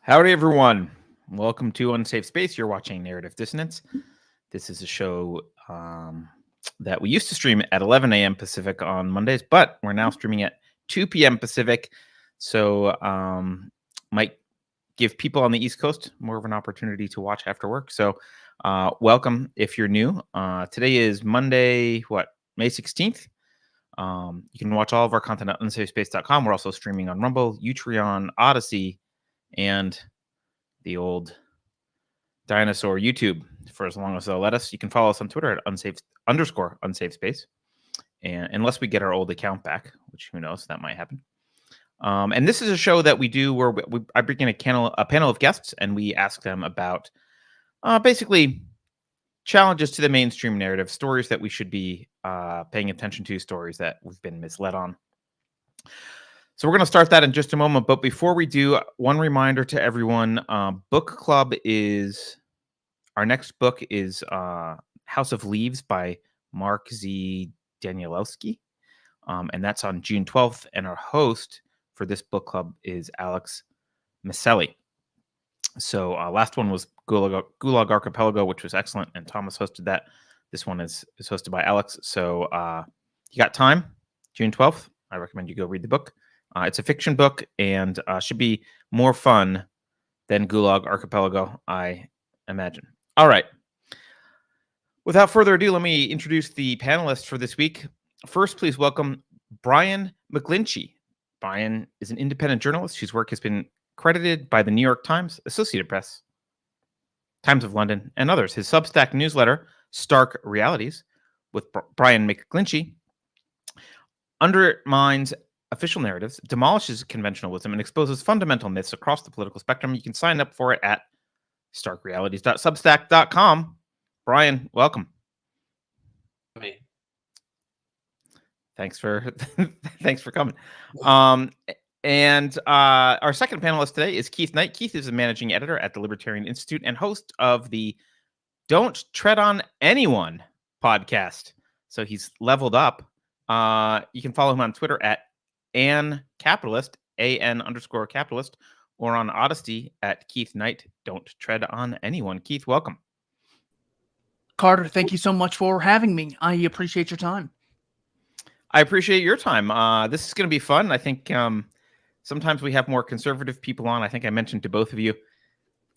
Howdy, everyone. Welcome to Unsafe Space. You're watching Narrative Dissonance. This is a show that we used to stream at 11 a.m. Pacific on Mondays, but we're now streaming at 2 p.m. Pacific. So might give people on the East Coast more of an opportunity to watch after work. So welcome if you're new. Today is Monday, May 16th. You can watch all of our content at unsafespace.com. We're also streaming on Rumble, Utreon, Odyssey, and the old dinosaur YouTube for as long as they'll let us. You can follow us on Twitter at _unsafespace. And unless we get our old account back, which who knows, that might happen. And this is a show that we do where I bring in a panel of guests and we ask them about basically challenges to the mainstream narrative, stories that we should be paying attention to, stories that we've been misled on. So we're going to start that in just a moment. But before we do, one reminder to everyone, book club is, our next book is House of Leaves by Mark Z. Danielowski. And that's on June 12th. And our host for this book club is Alex Maselli. So last one was Gulag Archipelago, which was excellent. And Thomas hosted that. This one is hosted by Alex. So you got time, June 12th. I recommend you go read the book. It's a fiction book and should be more fun than Gulag Archipelago, I imagine. All right. Without further ado, let me introduce the panelists for this week. First, please welcome Brian McGlinchey. Brian is an independent journalist whose work has been credited by the New York Times, Associated Press, Times of London, and others. His Substack newsletter, Stark Realities, with Brian McGlinchey, undermines official narratives, demolishes conventional wisdom, and exposes fundamental myths across the political spectrum. You can sign up for it at starkrealities.substack.com. Brian, welcome. Me. Thanks for coming. And our second panelist today is Keith Knight. Keith is a managing editor at the Libertarian Institute and host of the Don't Tread on Anyone podcast. So he's leveled up. You can follow him on Twitter at AN_capitalist, AN_capitalist, or on Odyssey at Keith Knight. Don't tread on anyone. Keith, welcome. Carter, thank you so much for having me. I appreciate your time. I appreciate your time. This is going to be fun. I think sometimes we have more conservative people on. I think I mentioned to both of you,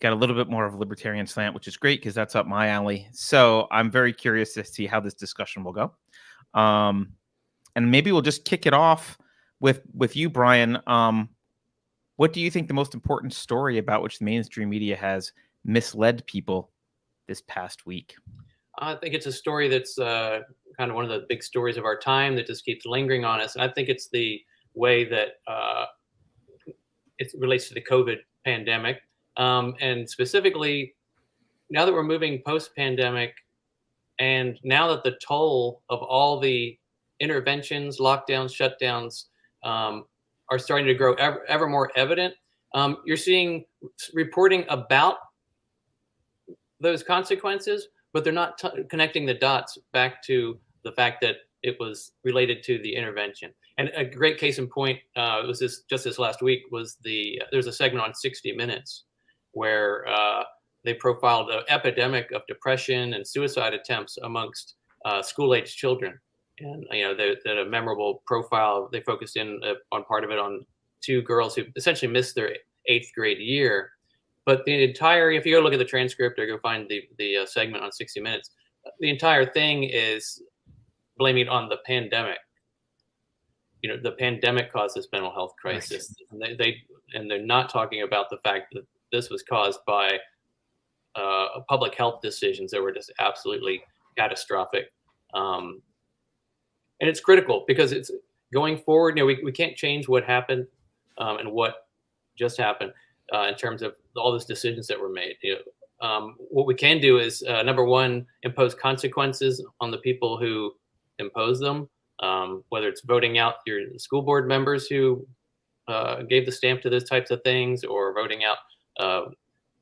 got a little bit more of a libertarian slant, which is great because that's up my alley. So I'm very curious to see how this discussion will go. And maybe we'll just kick it off with you, Brian. What do you think the most important story about which the mainstream media has misled people this past week? I think it's a story that's kind of one of the big stories of our time that just keeps lingering on us. And I think it's the way that it relates to the COVID pandemic. And specifically, now that we're moving post-pandemic, and now that the toll of all the interventions, lockdowns, shutdowns are starting to grow ever more evident, you're seeing reporting about those consequences, but they're not connecting the dots back to the fact that it was related to the intervention. And a great case in point was this last week was there's a segment on 60 Minutes where they profiled the epidemic of depression and suicide attempts amongst school-age children. And they had a memorable profile. They focused in on part of it on two girls who essentially missed their 8th grade year. But the entire, if you go look at the transcript or go find the segment on 60 Minutes, the entire thing is blaming it on the pandemic. The pandemic caused this mental health crisis. Right. And they're not talking about the fact that this was caused by public health decisions that were just absolutely catastrophic. And it's critical because it's going forward. We can't change what happened and what just happened in terms of all those decisions that were made. What we can do is, number one, impose consequences on the people who impose them, whether it's voting out your school board members who gave the stamp to those types of things, or voting out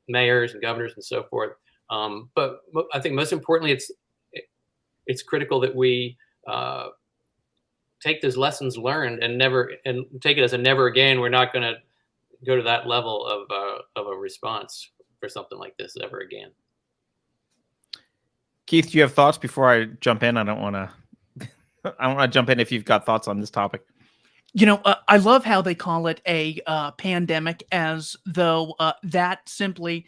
mayors and governors and so forth. But I think most importantly, it's critical that we take those lessons learned and take it as a never again. We're not going to go to that level of a response for something like this ever again. Keith, do you have thoughts before I jump in? I don't want to jump in if you've got thoughts on this topic. I love how they call it a pandemic, as though that simply,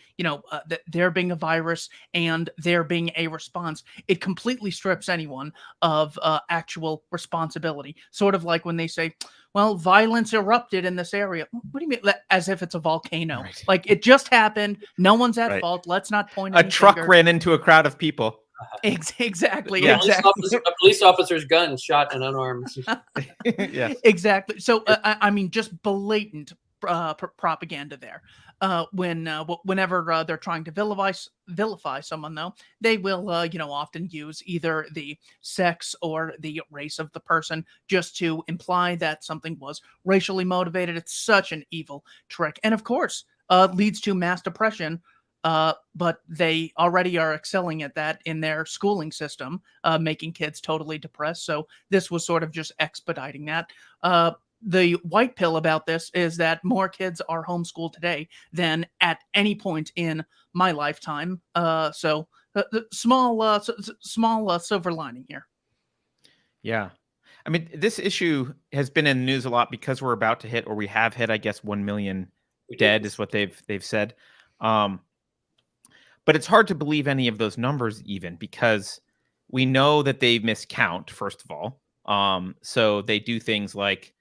there being a virus and there being a response, it completely strips anyone of actual responsibility. Sort of like when they say, well, violence erupted in this area. What do you mean? As if it's a volcano. Right. Like, it just happened. No one's at Right. fault. Let's not point A any truck fingers. ran into a crowd of people. Exactly. Yeah. Exactly. A police officer's gun shot an unarmed. Yes. Exactly. So I mean, just blatant propaganda there. Whenever they're trying to vilify someone, though, they will often use either the sex or the race of the person just to imply that something was racially motivated. It's such an evil trick, and of course, leads to mass depression. But they already are excelling at that in their schooling system, making kids totally depressed. So this was sort of just expediting that. The white pill about this is that more kids are homeschooled today than at any point in my lifetime. So small silver lining here. Yeah. I mean, this issue has been in the news a lot because we're about to hit, or we have hit, I guess, 1 million dead is what they've said. But it's hard to believe any of those numbers even, because we know that they miscount, first of all. So they do things like,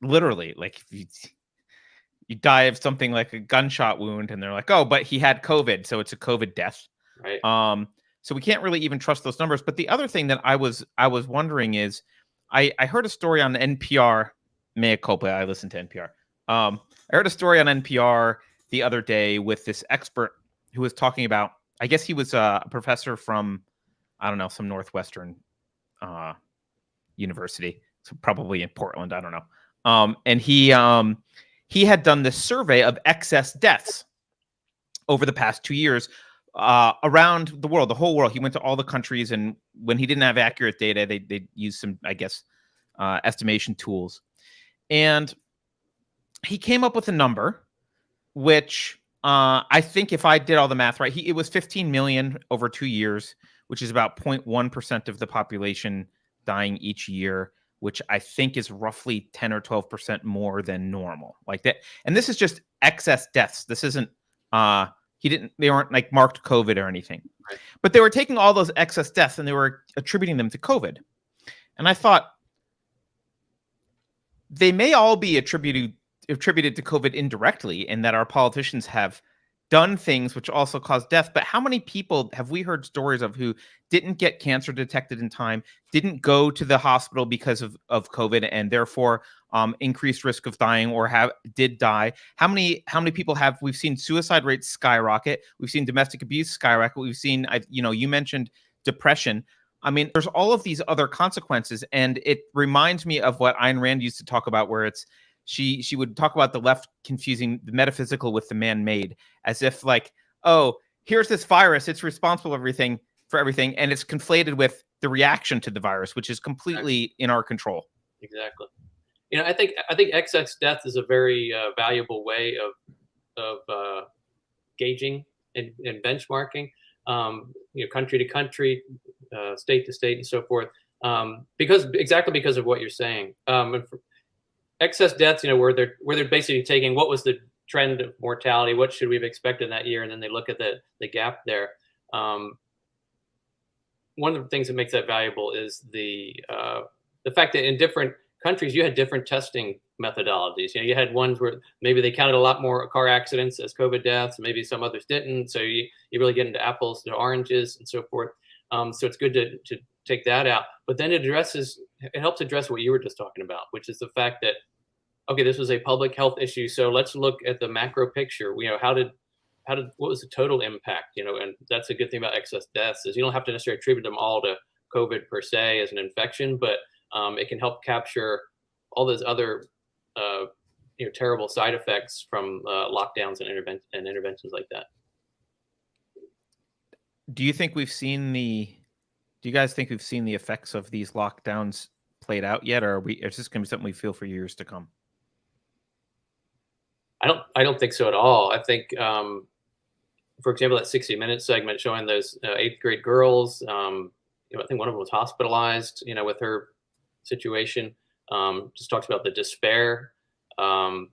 literally, like you die of something like a gunshot wound and they're like, oh, but he had COVID, so it's a COVID death. Right. So we can't really even trust those numbers. But the other thing that I was wondering is, I heard a story on NPR, mea culpa, I listen to NPR. I heard a story on NPR the other day with this expert who was talking about, I guess he was a professor from, I don't know, some Northwestern university, so probably in Portland, I don't know. And he had done this survey of excess deaths over the past 2 years around the world, the whole world. He went to all the countries, and when he didn't have accurate data, they used some, I guess, estimation tools. And he came up with a number, which I think if I did all the math right, it was 15 million over 2 years, which is about 0.1% of the population dying each year, which I think is roughly 10 or 12% more than normal. Like that. And this is just excess deaths. This isn't, they weren't like marked COVID or anything. Right. But they were taking all those excess deaths and they were attributing them to COVID. And I thought, they may all be attributed to COVID indirectly, in that our politicians have done things which also cause death. But how many people have we heard stories of who didn't get cancer detected in time, didn't go to the hospital because of COVID, and therefore increased risk of dying, or did die? How many people we've seen suicide rates skyrocket? We've seen domestic abuse skyrocket. We've seen, you mentioned depression. I mean, there's all of these other consequences, and it reminds me of what Ayn Rand used to talk about, where it's she would talk about the left confusing the metaphysical with the man-made, as if like, oh, here's this virus, it's responsible for everything, and it's conflated with the reaction to the virus, which is completely in our control. Exactly. I think excess death is a very valuable way of gauging and benchmarking, country to country, state to state, and so forth, because of what you're saying. Excess deaths, where they're basically taking what was the trend of mortality, what should we have expected that year, and then they look at the gap there. One of the things that makes that valuable is the fact that in different countries you had different testing methodologies. You had ones where maybe they counted a lot more car accidents as COVID deaths, maybe some others didn't. So you really get into apples to oranges and so forth. So it's good to take that out. But then it helps address what you were just talking about, which is the fact that, okay, this was a public health issue, so let's look at the macro picture. What was the total impact? And that's a good thing about excess deaths, is you don't have to necessarily attribute them all to COVID per se as an infection, but it can help capture all those other terrible side effects from lockdowns and interventions like that. Do you guys think we've seen the effects of these lockdowns played out yet, or is this going to be something we feel for years to come? I don't think so at all. I think, for example, that 60 Minutes segment showing those 8th grade girls, I think one of them was hospitalized, with her situation. Just talks about the despair. Um,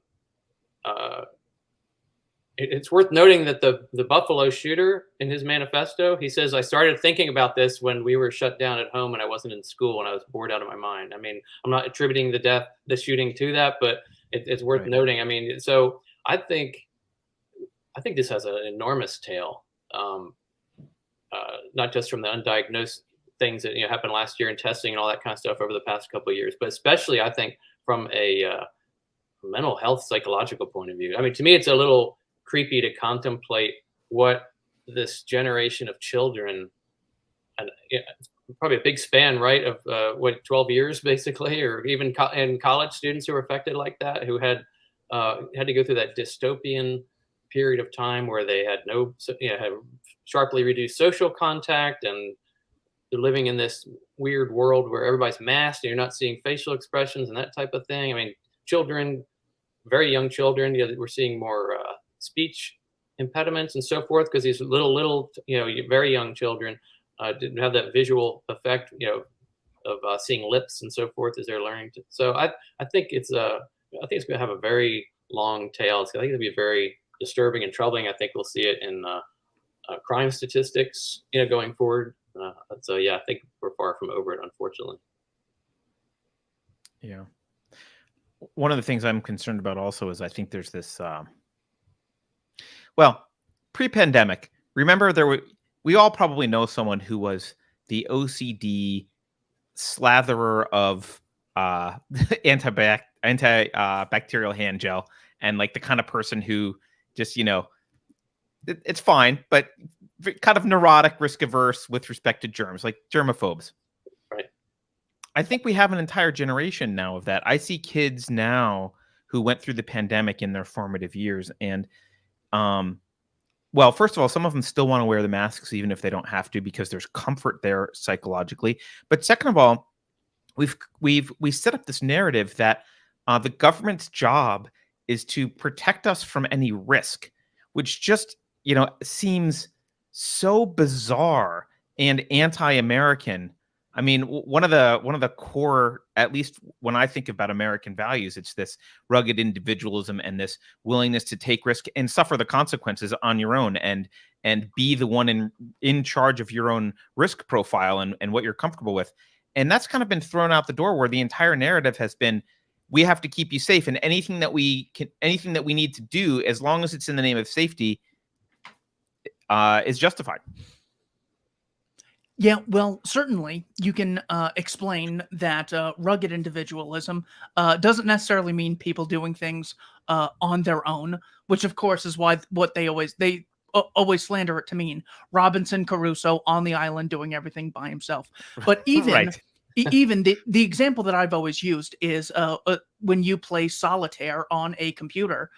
uh, it's worth noting that the Buffalo shooter, in his manifesto, he says, I started thinking about this when we were shut down at home and I wasn't in school and I was bored out of my mind. I mean, I'm not attributing the shooting to that, but it's worth Right. noting. I mean, so I think this has an enormous tail, not just from the undiagnosed things that happened last year in testing and all that kind of stuff over the past couple of years, but especially I think from a mental health psychological point of view. I mean, to me, it's a little creepy to contemplate what this generation of children, and probably a big span, right, of 12 years basically, or even in college students who were affected like that, who had to go through that dystopian period of time where they had had sharply reduced social contact, and they're living in this weird world where everybody's masked and you're not seeing facial expressions and that type of thing. I mean, children, very young children, we're seeing more speech impediments and so forth because these little, very young children didn't have that visual effect, of seeing lips and so forth as they're learning to. So I think it's going to have a very long tail. I think it'll be very disturbing and troubling. I think we'll see it in crime statistics, going forward. So yeah, I think we're far from over it, unfortunately. Yeah. One of the things I'm concerned about also is I think there's this, pre-pandemic, remember we all probably know someone who was the OCD slatherer of antibacterial hand gel, and like the kind of person who just, it's fine, but kind of neurotic, risk averse with respect to germs, like germaphobes. Right. I think we have an entire generation now of that. I see kids now who went through the pandemic in their formative years. And, first of all, some of them still want to wear the masks, even if they don't have to, because there's comfort there psychologically. But second of all, we set up this narrative that the government's job is to protect us from any risk, which just, seems so bizarre and anti-American. I mean, one of the core, at least when I think about American values, it's this rugged individualism and this willingness to take risk and suffer the consequences on your own, and be the one in charge of your own risk profile and what you're comfortable with. And that's kind of been thrown out the door, where the entire narrative has been, we have to keep you safe, and anything that we need to do, as long as it's in the name of safety, is justified. Yeah, well, certainly you can explain that rugged individualism doesn't necessarily mean people doing things on their own, which of course is what they always slander it to mean. Robinson Crusoe on the island doing everything by himself. But even Right. even the example that I've always used is when you play solitaire on a computer,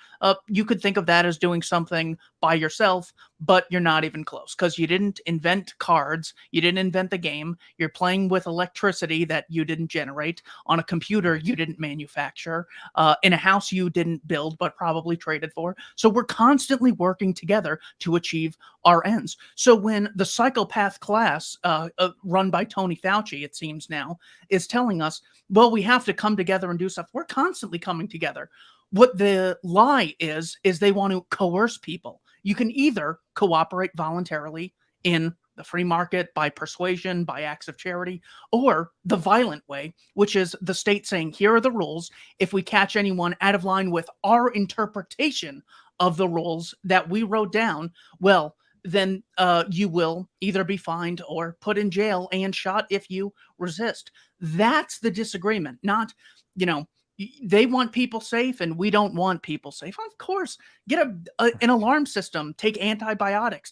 you could think of that as doing something by yourself, but you're not even close, because you didn't invent cards, you didn't invent the game, you're playing with electricity that you didn't generate, on a computer you didn't manufacture, in a house you didn't build but probably traded for. So we're constantly working together to achieve our ends. So when the psychopath class run by Tony Fauci, it seems now, is telling us, well, we have to come together and do stuff, we're constantly coming together. What the lie is they want to coerce people. You can either cooperate voluntarily in the free market, by persuasion, by acts of charity, or the violent way, which is the state saying, here are the rules. If we catch anyone out of line with our interpretation of the rules that we wrote down, well, then you will either be fined or put in jail and shot if you resist. That's the disagreement, not, they want people safe and we don't want people safe. Of course, get an alarm system, take antibiotics,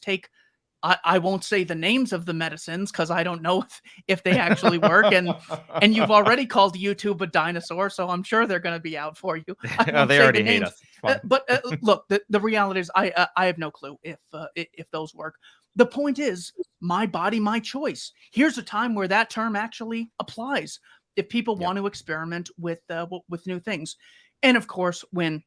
I won't say the names of the medicines because I don't know if they actually work. And you've already called YouTube a dinosaur, so I'm sure they're going to be out for you. They already hate us. It's fine. But look, the reality is I have no clue if those work. The point is, my body, my choice. Here's a time where that term actually applies if people want to experiment with new things. And of course, when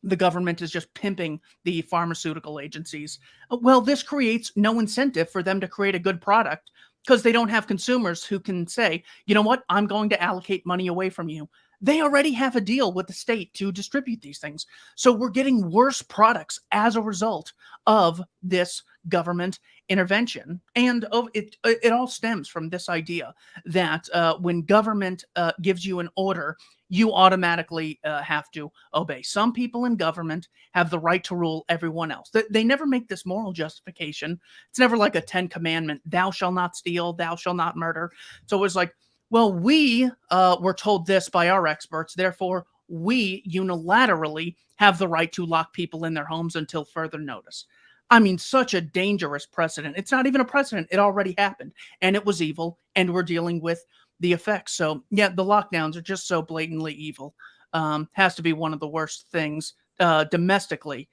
the government is just pimping the pharmaceutical agencies. Well, this creates no incentive for them to create a good product because they don't have consumers who can say, you know what, I'm going to allocate money away from you. They already have a deal with the state to distribute these things. So we're getting worse products as a result of this government intervention. And it all stems from this idea that when government gives you an order, you automatically have to obey. Some people in government have the right to rule everyone else. They never make this moral justification. It's never like a 10 commandment, thou shalt not steal, thou shalt not murder. So it's like, well, we were told this by our experts, therefore we unilaterally have the right to lock people in their homes until further notice. I mean, such a dangerous precedent. It's not even a precedent. It already happened, and it was evil, and we're dealing with the effects. So, yeah, the lockdowns are just so blatantly evil. Has to be one of the worst things domestically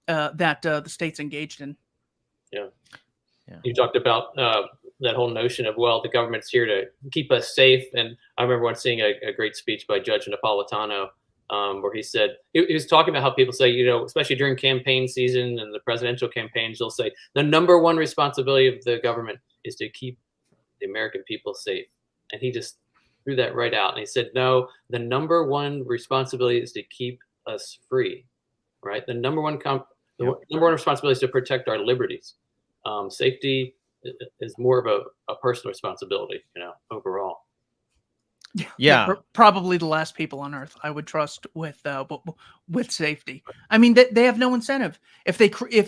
that the state's engaged in. Yeah. You talked about that whole notion of, well, the government's here to keep us safe. And I remember once seeing a great speech by Judge Napolitano where he said, he was talking about how people say, you know, especially during campaign season and the presidential campaigns, they'll say the number one responsibility of the government is to keep the American people safe. And he just threw that right out. And he said, no, the number one responsibility is to keep us free, right? The number one responsibility is to protect our liberties. Safety is more of a personal responsibility, you know, overall. Yeah. Probably the last people on earth I would trust with safety. I mean, they have no incentive. If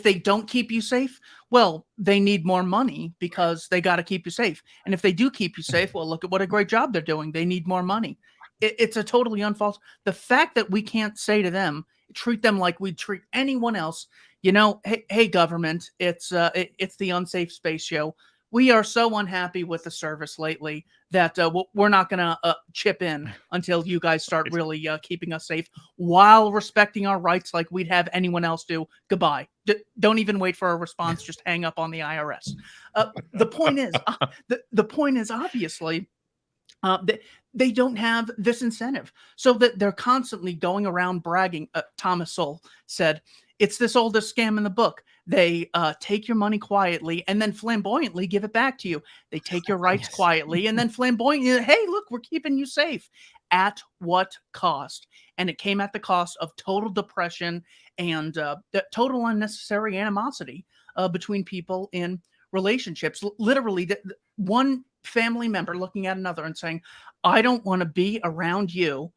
they don't keep you safe, well, they need more money because they got to keep you safe. And if they do keep you safe, well, look at what a great job they're doing. They need more money. It's a totally unfalse. The fact that we can't say to them, treat them like we'd treat anyone else. You know, hey, government, it's the Unsafe Space Show. We are so unhappy with the service lately that we're not going to chip in until you guys start really keeping us safe while respecting our rights like we'd have anyone else do. Goodbye. Don't even wait for a response. Just hang up on the IRS. The point is obviously they don't have this incentive, so that they're constantly going around bragging. Thomas Sowell said, it's this oldest scam in the book. They take your money quietly and then flamboyantly give it back to you. They take your rights quietly and then flamboyantly, hey, look, we're keeping you safe. At what cost? And it came at the cost of total depression and total unnecessary animosity between people in relationships. Literally, one family member looking at another and saying, I don't want to be around you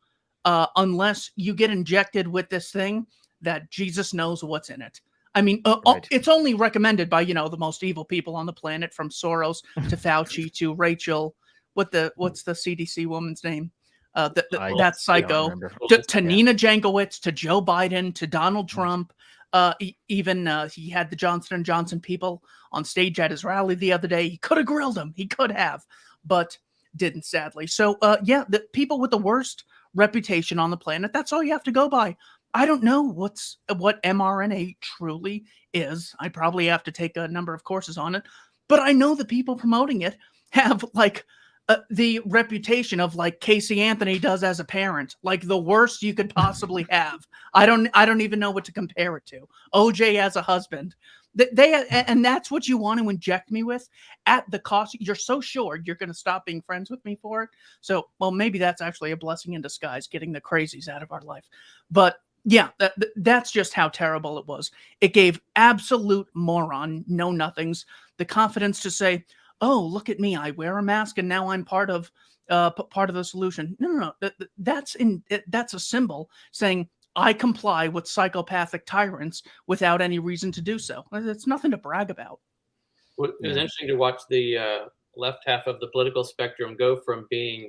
unless you get injected with this thing that Jesus knows what's in it. I mean, Right. It's only recommended by, you know, the most evil people on the planet, from Soros to Fauci to Rachel. What's the CDC woman's name? That psycho. To Nina Jankowicz, to Joe Biden, to Donald Trump. Even he had the Johnson & Johnson people on stage at his rally the other day. He could have grilled him. He could have, but didn't, sadly. So, yeah, the people with the worst reputation on the planet, that's all you have to go by. I don't know what mRNA truly is. I probably have to take a number of courses on it, but I know the people promoting it have like the reputation of like Casey Anthony does as a parent, like the worst you could possibly have. I don't even know what to compare it to. OJ as a husband. And that's what you want to inject me with at the cost. You're so sure you're going to stop being friends with me for it. So, well, maybe that's actually a blessing in disguise, getting the crazies out of our life. But yeah, that's just how terrible it was. It gave absolute moron, know-nothings, the confidence to say, oh, look at me, I wear a mask and now I'm part of the solution. No. That's a symbol saying I comply with psychopathic tyrants without any reason to do so. It's nothing to brag about. Well, it was interesting to watch the left half of the political spectrum go from being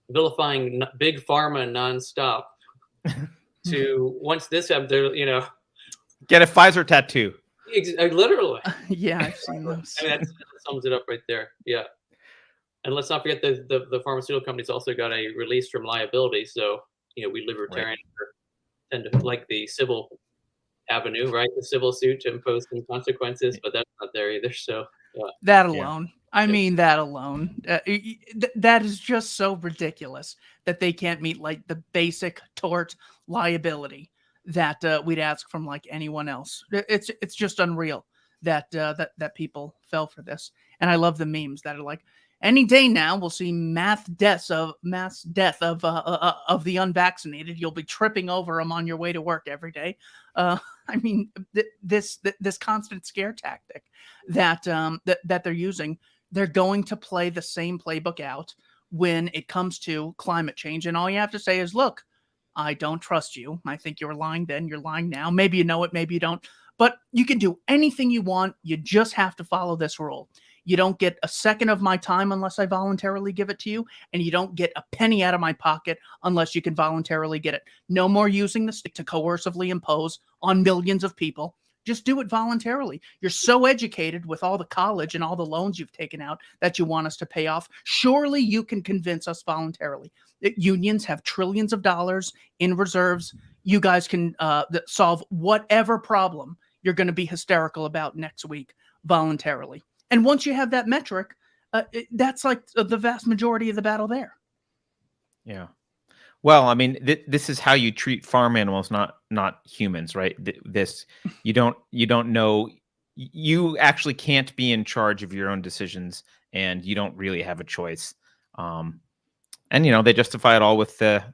vilifying big pharma nonstop to, once this happened, you know, get a Pfizer tattoo. Literally. Yeah, I've seen those. I mean, that sums it up right there. Yeah. And let's not forget the pharmaceutical companies also got a release from liability. So, you know, we libertarians tend to like the civil avenue, right? The civil suit to impose some consequences, but that's not there either. So that alone. I mean, that alone, that is just so ridiculous that they can't meet like the basic tort liability that we'd ask from like anyone else. It's just unreal that that people fell for this. And I love the memes that are like, any day now we'll see mass death of the unvaccinated. You'll be tripping over them on your way to work every day. I mean, this constant scare tactic that that they're using. They're going to play the same playbook out when it comes to climate change. And all you have to say is, look, I don't trust you. I think you were lying then. You're lying now. Maybe you know it. Maybe you don't. But you can do anything you want. You just have to follow this rule. You don't get a second of my time unless I voluntarily give it to you. And you don't get a penny out of my pocket unless you can voluntarily get it. No more using the stick to coercively impose on millions of people. Just do it voluntarily. You're so educated with all the college and all the loans you've taken out that you want us to pay off. Surely you can convince us voluntarily. Unions have trillions of dollars in reserves. You guys can solve whatever problem you're going to be hysterical about next week voluntarily. And once you have that metric, that's like the vast majority of the battle there. Yeah. Well, I mean, this is how you treat farm animals, not humans, right? This you don't know. You actually can't be in charge of your own decisions, and you don't really have a choice. And they justify it all with that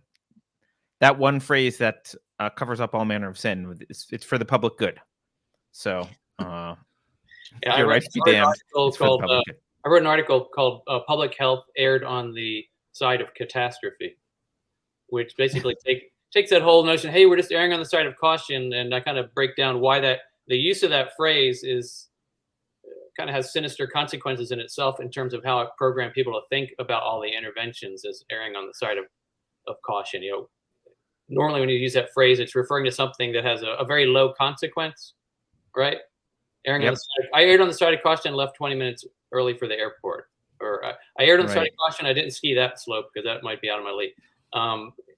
one phrase that covers up all manner of sin. It's for the public good. So, Yeah, you're right to be damned. I wrote an article called "Public Health Erred on the Side of Catastrophe," which basically takes that whole notion, hey, we're just erring on the side of caution, and I kind of break down why that the use of that phrase is kind of has sinister consequences in itself in terms of how it programmed people to think about all the interventions as erring on the side of caution. Normally when you use that phrase, it's referring to something that has a very low consequence, right? Erring on the side, I erred on the side of caution and left 20 minutes early for the airport, or I erred on the side of caution. I didn't ski that slope because that might be out of my league.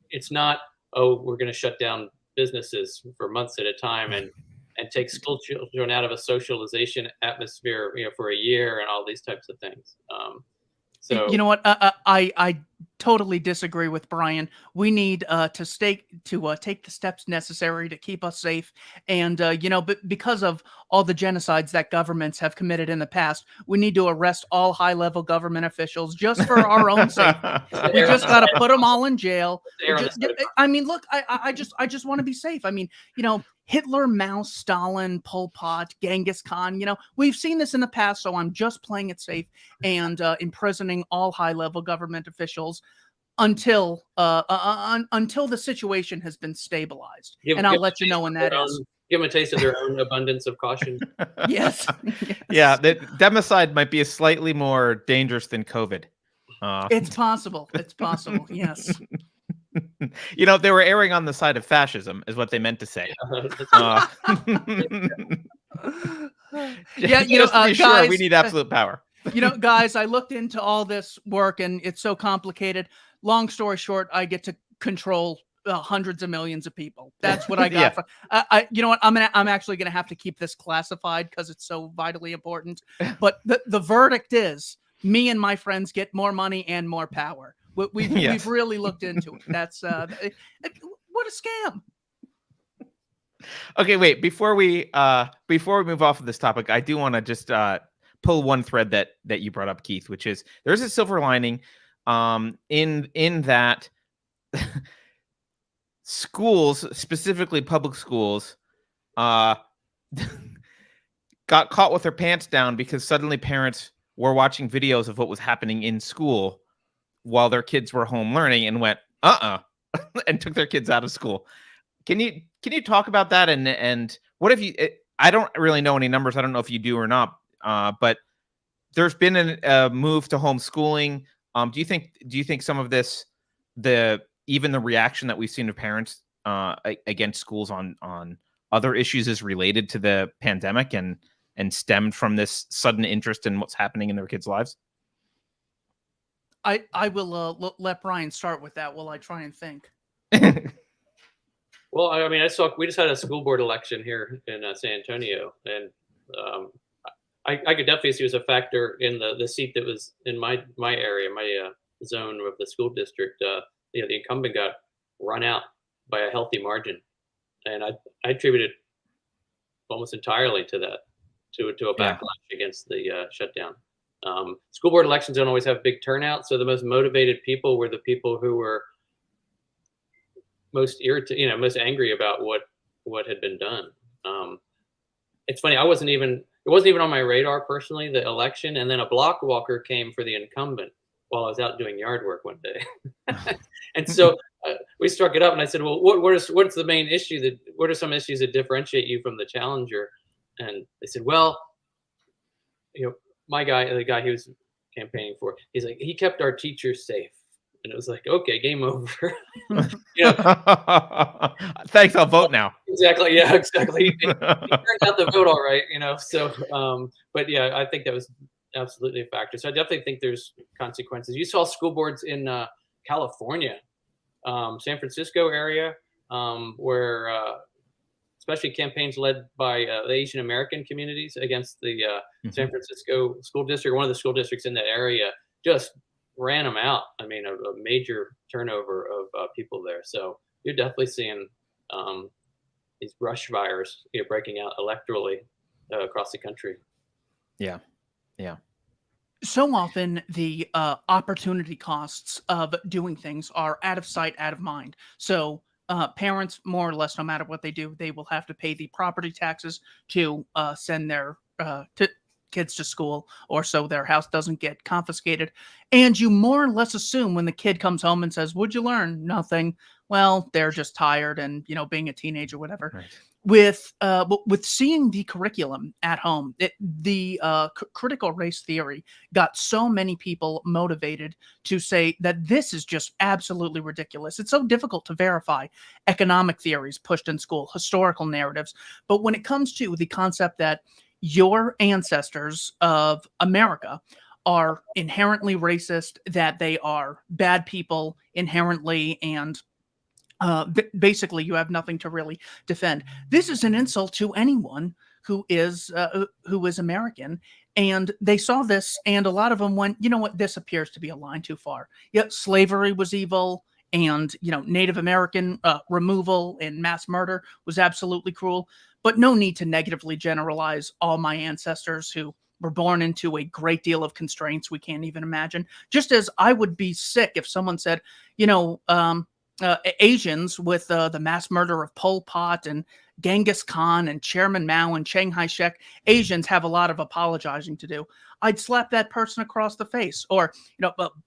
It's not, oh, we're going to shut down businesses for months at a time and take school children out of a socialization atmosphere, for a year and all these types of things. So you know what? I totally disagree with Brian. We need to take the steps necessary to keep us safe. And but because of all the genocides that governments have committed in the past, we need to arrest all high-level government officials just for our own safety. We just got to put them all in jail. I mean, look, I just want to be safe. I mean, Hitler, Mao, Stalin, Pol Pot, Genghis Khan, we've seen this in the past, so I'm just playing it safe and imprisoning all high-level government officials until the situation has been stabilized. And I'll let you know when that is. Give them a taste of their own abundance of caution. Yes. Yeah, the democide might be slightly more dangerous than COVID. It's possible. It's possible. Yes. They were erring on the side of fascism, is what they meant to say. Yeah, just to be sure, guys, we need absolute power. Guys, I looked into all this work, and it's so complicated. Long story short, I get to control hundreds of millions of people. That's what I got. Yeah. You know what? I'm actually gonna have to keep this classified because it's so vitally important. But the verdict is, me and my friends get more money and more power. We've really looked into it. That's what a scam. Okay, wait. Before we move off of this topic, I do want to just pull one thread that you brought up, Keith, which is there's a silver lining in that schools, specifically public schools, got caught with their pants down because suddenly parents were watching videos of what was happening in school while their kids were home learning and went, and took their kids out of school. Can you talk about that? And what have you, I don't really know any numbers. I don't know if you do or not, but there's been a move to homeschooling. Do you think some of this, even the reaction that we've seen of parents against schools on other issues is related to the pandemic and stemmed from this sudden interest in what's happening in their kids' lives? I will let Brian start with that while I try and think. Well, I mean, we just had a school board election here in San Antonio, and I could definitely see it as a factor in the seat that was in my area, my zone of the school district. The incumbent got run out by a healthy margin, and I attribute it almost entirely to that, to a Yeah. backlash against the shutdown. School board elections don't always have big turnout, so the most motivated people were the people who were most most angry about what had been done. It's funny, it wasn't even on my radar personally, the election, and then a block walker came for the incumbent while I was out doing yard work one day. And so we struck it up, and I said, well, what's the main issue, what are some issues that differentiate you from the challenger? And they said, well, the guy he was campaigning for, he's like, he kept our teachers safe. And it was like, okay, game over. Thanks, I'll vote now. Exactly. Yeah, exactly. He turned out the vote all right, So, but yeah, I think that was absolutely a factor. So I definitely think there's consequences. You saw school boards in California, San Francisco area, where especially campaigns led by the Asian American communities against the San Francisco school district, one of the school districts in that area, just ran them out. I mean, a major turnover of people there. So you're definitely seeing these brush fires breaking out electorally across the country. Yeah. So often the opportunity costs of doing things are out of sight, out of mind. So parents, more or less, no matter what they do, they will have to pay the property taxes to send their kids to school, or so their house doesn't get confiscated. And you more or less assume when the kid comes home and says, "What'd you learn?" Nothing. Well, they're just tired and being a teenager, whatever. Right. With seeing the curriculum at home, the critical race theory got so many people motivated to say that this is just absolutely ridiculous. It's so difficult to verify economic theories pushed in school, historical narratives. But when it comes to the concept that your ancestors of America are inherently racist, that they are bad people inherently, and basically you have nothing to really defend. This is an insult to anyone who is American. And they saw this, and a lot of them went, you know what, this appears to be a line too far. Yet slavery was evil, and Native American removal and mass murder was absolutely cruel. But no need to negatively generalize all my ancestors who were born into a great deal of constraints we can't even imagine. Just as I would be sick if someone said, Asians with the mass murder of Pol Pot and Genghis Khan and Chairman Mao and Chiang Kai-shek, Asians have a lot of apologizing to do. I'd slap that person across the face. Or,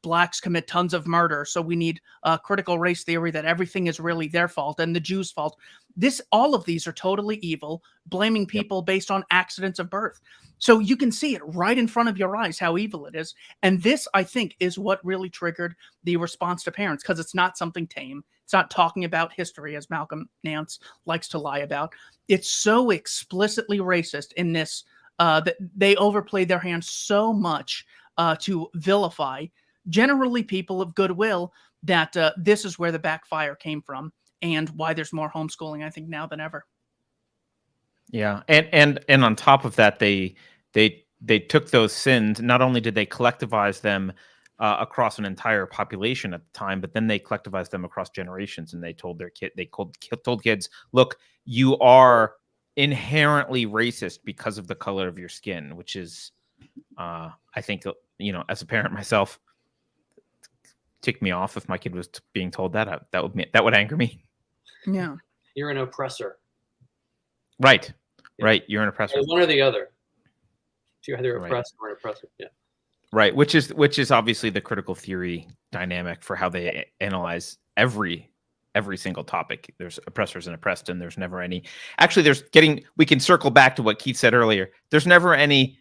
blacks commit tons of murder, so we need critical race theory that everything is really their fault and the Jews' fault. All of these are totally evil, blaming people based on accidents of birth. So you can see it right in front of your eyes how evil it is. And this, I think, is what really triggered the response to parents, because it's not something tame. It's not talking about history, as Malcolm Nance likes to lie about. It's so explicitly racist in this that they overplay their hand so much to vilify generally people of goodwill that this is where the backfire came from, and why there's more homeschooling, I think, now than ever. Yeah, and on top of that, they took those sins. Not only did they collectivize them across an entire population at the time, but then they collectivized them across generations, and they told told kids, look, you are inherently racist because of the color of your skin, which is, I think, as a parent myself, tick me off if my kid was being told that. That would anger me. Yeah, you're an oppressor. Right. Right. You're an oppressor. One or the other. You're either oppressed or an oppressor. Yeah. Right. Which is obviously the critical theory dynamic for how they analyze every single topic. There's oppressors and oppressed, and there's never any. Actually, we can circle back to what Keith said earlier. There's never any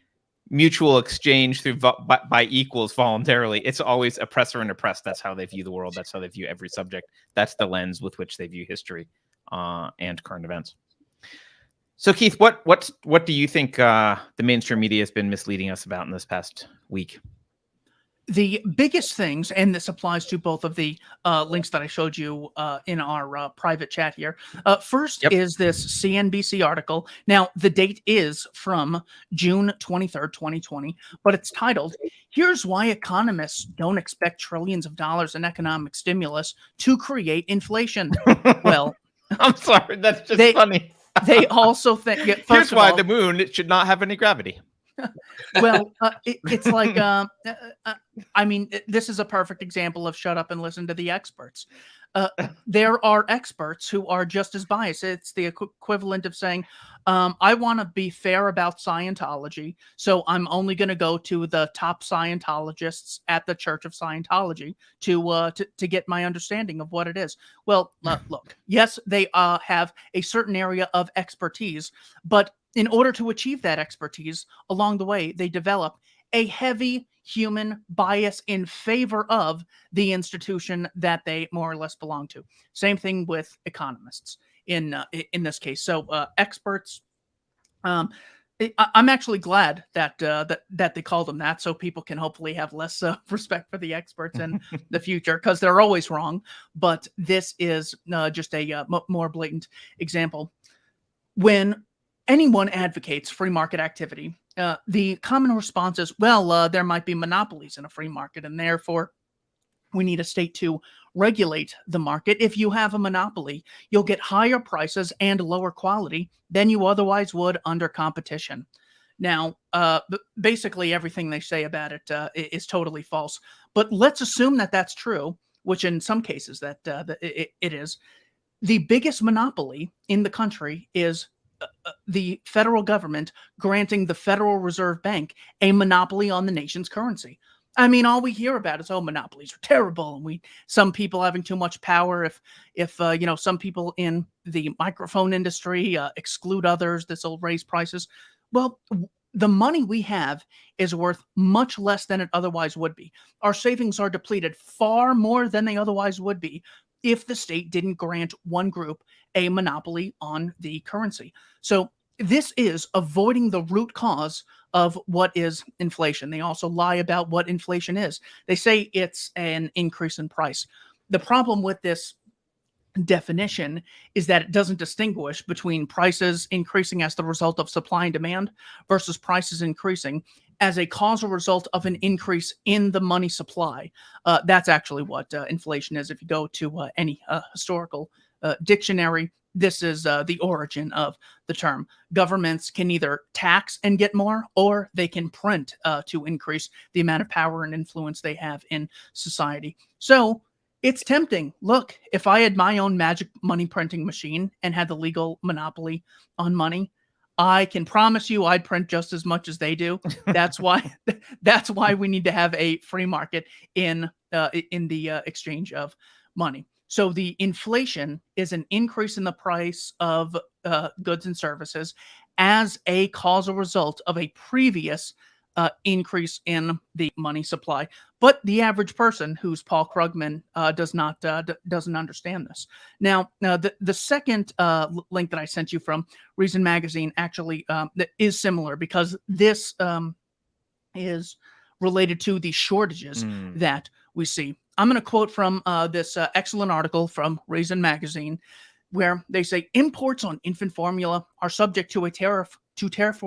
mutual exchange by equals voluntarily. It's always oppressor and oppressed. That's how they view the world. That's how they view every subject. That's the lens with which they view history and current events. So, Keith, what do you think the mainstream media has been misleading us about in this past week? The biggest things, and this applies to both of the links that I showed you in our private chat here. First Yep. is this CNBC article. Now, the date is from June 23rd, 2020, but it's titled, "Here's Why Economists Don't Expect Trillions of Dollars in Economic Stimulus to Create Inflation." Well, I'm sorry, that's just they- funny. they also think, Here's first of why all, the moon should not have any gravity. well, it's like, I mean, this is a perfect example of shut up and listen to the experts. There are experts who are just as biased. It's the equivalent of saying, I want to be fair about Scientology, so I'm only going to go to the top Scientologists at the Church of Scientology to get my understanding of what it is. Well, look, yes, they have a certain area of expertise, but in order to achieve that expertise, along the way, they develop a heavy human bias in favor of the institution that they more or less belong to. Same thing with economists in this case. So experts. I'm actually glad that that they call them that, so people can hopefully have less respect for the experts in the future, because they're always wrong. But this is just a more blatant example. When anyone advocates free market activity, the common response is, well, there might be monopolies in a free market, and therefore we need a state to regulate the market. If you have a monopoly, you'll get higher prices and lower quality than you otherwise would under competition. Now, basically everything they say about it is totally false. But let's assume that that's true, which in some cases that it is. The biggest monopoly in the country is the federal government granting the Federal Reserve Bank a monopoly on the nation's currency. I mean, all we hear about is, oh, monopolies are terrible, and some people having too much power. If some people in the microphone industry exclude others, this will raise prices. Well, the money we have is worth much less than it otherwise would be. Our savings are depleted far more than they otherwise would be if the state didn't grant one group a monopoly on the currency. So this is avoiding the root cause of what is inflation. They also lie about what inflation is. They say it's an increase in price. The problem with this definition is that it doesn't distinguish between prices increasing as the result of supply and demand versus prices increasing as a causal result of an increase in the money supply. That's actually what inflation is. If you go to any historical dictionary, this is the origin of the term. Governments can either tax and get more, or they can print to increase the amount of power and influence they have in society. So it's tempting. Look, if I had my own magic money printing machine and had the legal monopoly on money, I can promise you I'd print just as much as they do. That's why we need to have a free market in the exchange of money. So the inflation is an increase in the price of goods and services as a causal result of a previous increase in the money supply. But the average person, who's Paul Krugman, doesn't understand this. Now, the second link that I sent you from Reason Magazine actually is similar, because this is related to the shortages that we see. I'm going to quote from this excellent article from Reason Magazine, where they say imports on infant formula are subject to tariff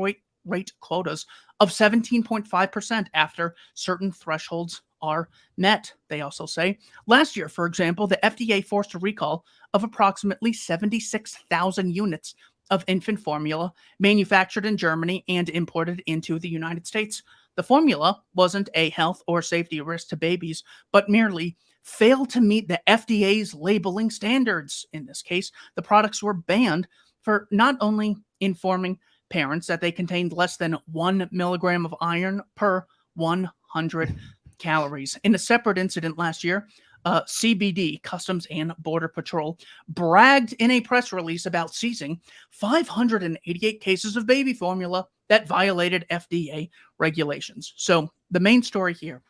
rate quotas of 17.5% after certain thresholds are met. They also say last year, for example, the FDA forced a recall of approximately 76,000 units of infant formula manufactured in Germany and imported into the United States. The formula wasn't a health or safety risk to babies, but merely failed to meet the FDA's labeling standards. In this case, the products were banned for not only informing parents that they contained less than 1 milligram of iron per 100 calories. In a separate incident last year, CBD, Customs and Border Patrol, bragged in a press release about seizing 588 cases of baby formula that violated FDA regulations. So the main story here,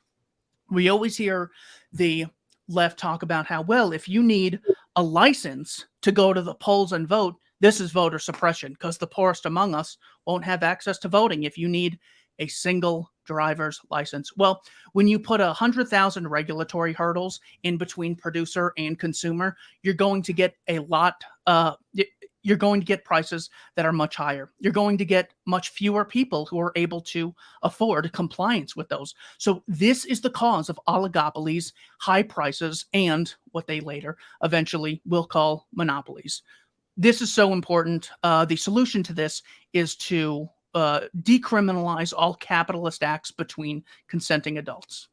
we always hear the left talk about how, well, if you need a license to go to the polls and vote, This is voter suppression because the poorest among us won't have access to voting if you need a single driver's license. Well, when you put 100,000 regulatory hurdles in between producer and consumer, you're going to get a lot. You're going to get prices that are much higher. You're going to get much fewer people who are able to afford compliance with those. So this is the cause of oligopolies, high prices, and what they later eventually will call monopolies. This is so important. The solution to this is to decriminalize all capitalist acts between consenting adults.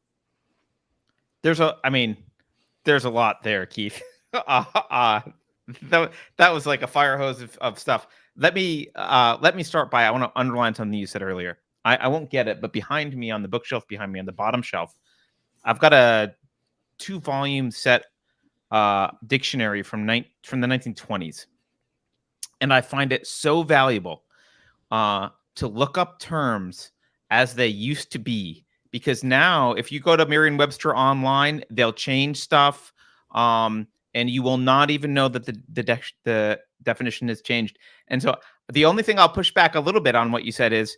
There's a lot there, Keith. That was like a fire hose of stuff. Let me start by, I want to underline something you said earlier. I won't get it, but behind me on the bookshelf, behind me on the bottom shelf, I've got a 2-volume set dictionary from the 1920s. And I find it so valuable to look up terms as they used to be, because now if you go to Merriam-Webster online, they'll change stuff, and you will not even know that the definition has changed. And so the only thing I'll push back a little bit on what you said is,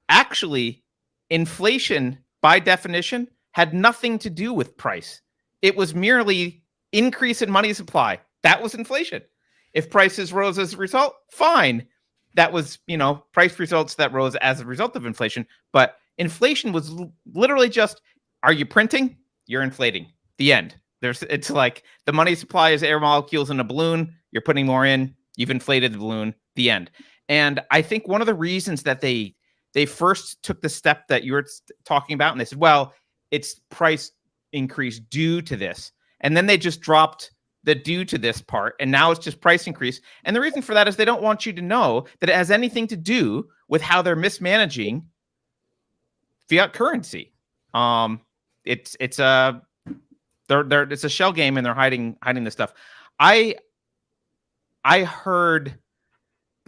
actually, inflation by definition had nothing to do with price. It was merely increase in money supply. That was inflation. If prices rose as a result, fine. That was, price results that rose as a result of inflation. But inflation was literally just, are you printing? You're inflating. The end. It's like the money supply is air molecules in a balloon. You're putting more in. You've inflated the balloon. The end. And I think one of the reasons that they first took the step that you were talking about, and they said, well, it's price increase due to this. And then they just dropped the due to this part, and now it's just price increase. And the reason for that is they don't want you to know that it has anything to do with how they're mismanaging fiat currency. It's a shell game, and they're hiding this stuff. I heard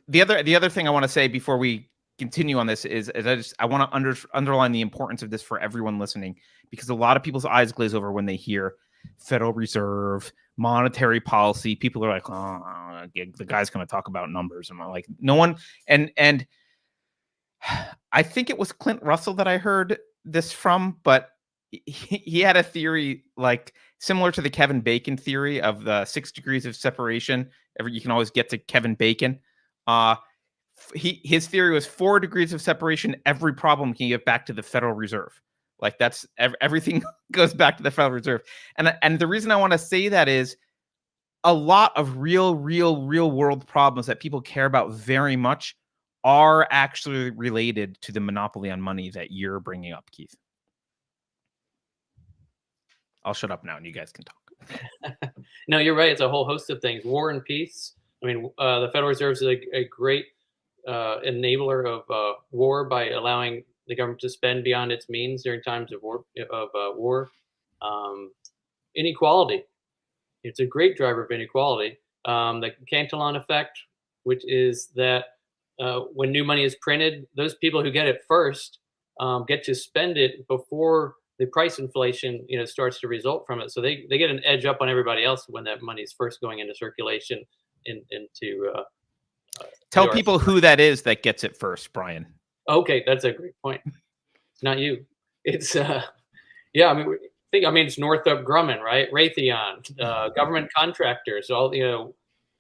the other thing I want to say before we continue on this is I want to underline the importance of this for everyone listening, because a lot of people's eyes glaze over when they hear Federal Reserve, monetary policy. People are like, oh, the guy's going to talk about numbers. And I'm like, no one. And I think it was Clint Russell that I heard this from, but he had a theory like similar to the Kevin Bacon theory of the 6 degrees of separation. You can always get to Kevin Bacon. His theory was 4 degrees of separation. Every problem can get back to the Federal Reserve. Like that's everything goes back to the Federal Reserve. And the reason I want to say that is a lot of real world problems that people care about very much are actually related to the monopoly on money that you're bringing up, Keith. I'll shut up now and you guys can talk. No, you're right. It's a whole host of things. War and peace. I mean, the Federal Reserve is a great enabler of war by allowing the government to spend beyond its means during times of war. Inequality. It's a great driver of inequality. The Cantillon effect, which is that when new money is printed, those people who get it first get to spend it before the price inflation, starts to result from it. So they get an edge up on everybody else when that money is first going into circulation. Tell people who that is that gets it first, Brian. Okay, that's a great point. It's not you. It's it's Northrop Grumman, right? Raytheon, government contractors. All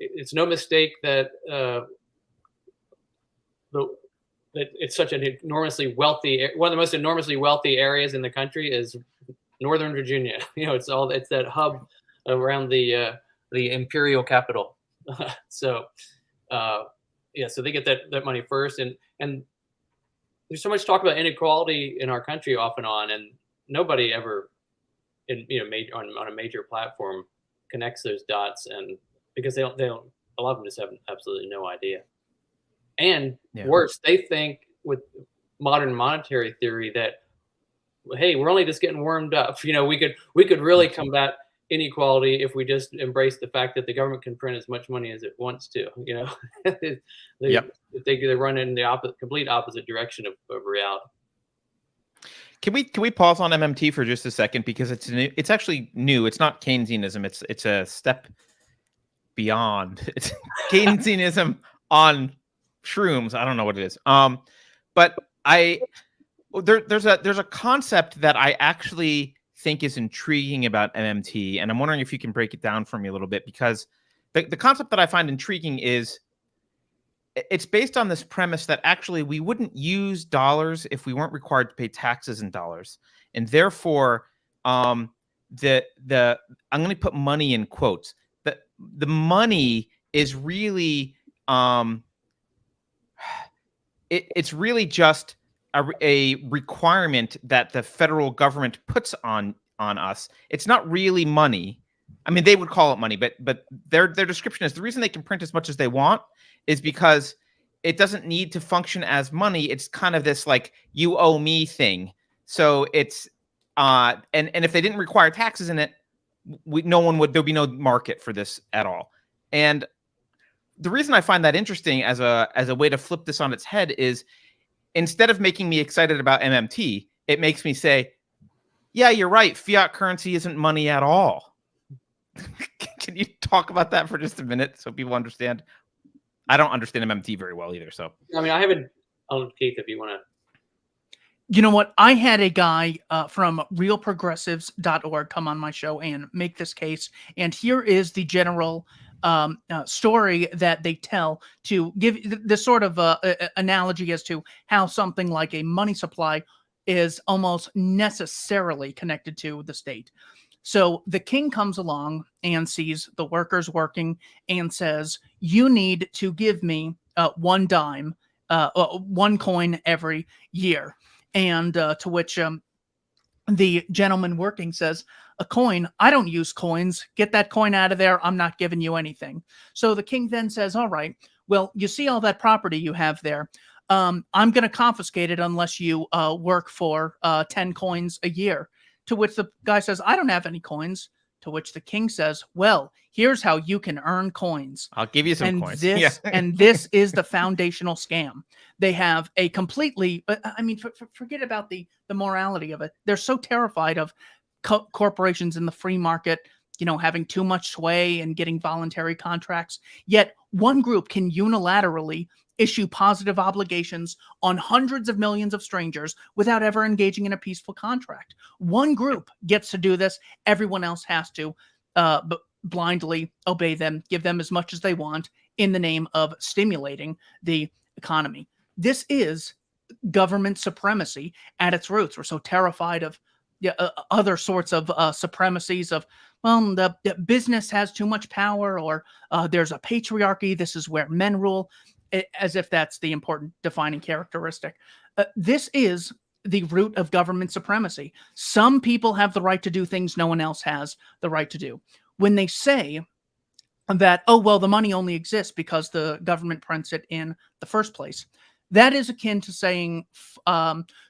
it's no mistake that that it's such an enormously wealthy, one of the most enormously wealthy areas in the country is Northern Virginia. It's that hub around the imperial capital. So they get that money first, and there's so much talk about inequality in our country off and on, and nobody ever on a major platform connects those dots, and because they don't a lot of them just have absolutely no idea. And worse, they think with modern monetary theory that, hey, we're only just getting warmed up. We could really combat inequality if we just embrace the fact that the government can print as much money as it wants to. They run in the complete opposite direction of reality. Can we pause on MMT for just a second, because it's new. It's actually new. It's not Keynesianism. It's a step beyond. It's Keynesianism on shrooms. I don't know what it is. But there's a concept that I actually think is intriguing about MMT, and I'm wondering if you can break it down for me a little bit, because the concept that I find intriguing is it's based on this premise that actually we wouldn't use dollars if we weren't required to pay taxes in dollars, and therefore I'm going to put money in quotes. The money is really it's really just a requirement that the federal government puts on us. It's not really money. I mean, they would call it money, but their description is the reason they can print as much as they want is because it doesn't need to function as money. It's kind of this like you owe me thing. So it's and if they didn't require taxes in it, there'd be no market for this at all. And the reason I find that interesting as a way to flip this on its head is instead of making me excited about MMT, it makes me say, yeah, you're right. Fiat currency isn't money at all. Can you talk about that for just a minute so people understand? I don't understand MMT very well either. So, I mean, I haven't, Keith, if you want to. You know what? I had a guy from realprogressives.org come on my show and make this case. And here is the general story that they tell to give this sort of analogy as to how something like a money supply is almost necessarily connected to the state. So the king comes along and sees the workers working and says, you need to give me one dime, one coin every year. And to which the gentleman working says, a coin? I don't use coins. Get that coin out of there. I'm not giving you anything. So the king then says, all right, well, you see all that property you have there. I'm going to confiscate it unless you work for 10 coins a year. To which the guy says, I don't have any coins. To which the king says, well, here's how you can earn coins. I'll give you some coins. And this is the foundational scam. They have a completely, I mean, forget about the morality of it. They're so terrified of corporations in the free market, you know, having too much sway and getting voluntary contracts. Yet one group can unilaterally issue positive obligations on hundreds of millions of strangers without ever engaging in a peaceful contract. One group gets to do this. Everyone else has to blindly obey them, give them as much as they want in the name of stimulating the economy. This is government supremacy at its roots. We're so terrified of other sorts of supremacies of, well, the business has too much power, or there's a patriarchy. This is where men rule. As if that's the important defining characteristic. This is the root of government supremacy. Some people have the right to do things no one else has the right to do. When they say that, oh, well, the money only exists because the government prints it in the first place, that is akin to saying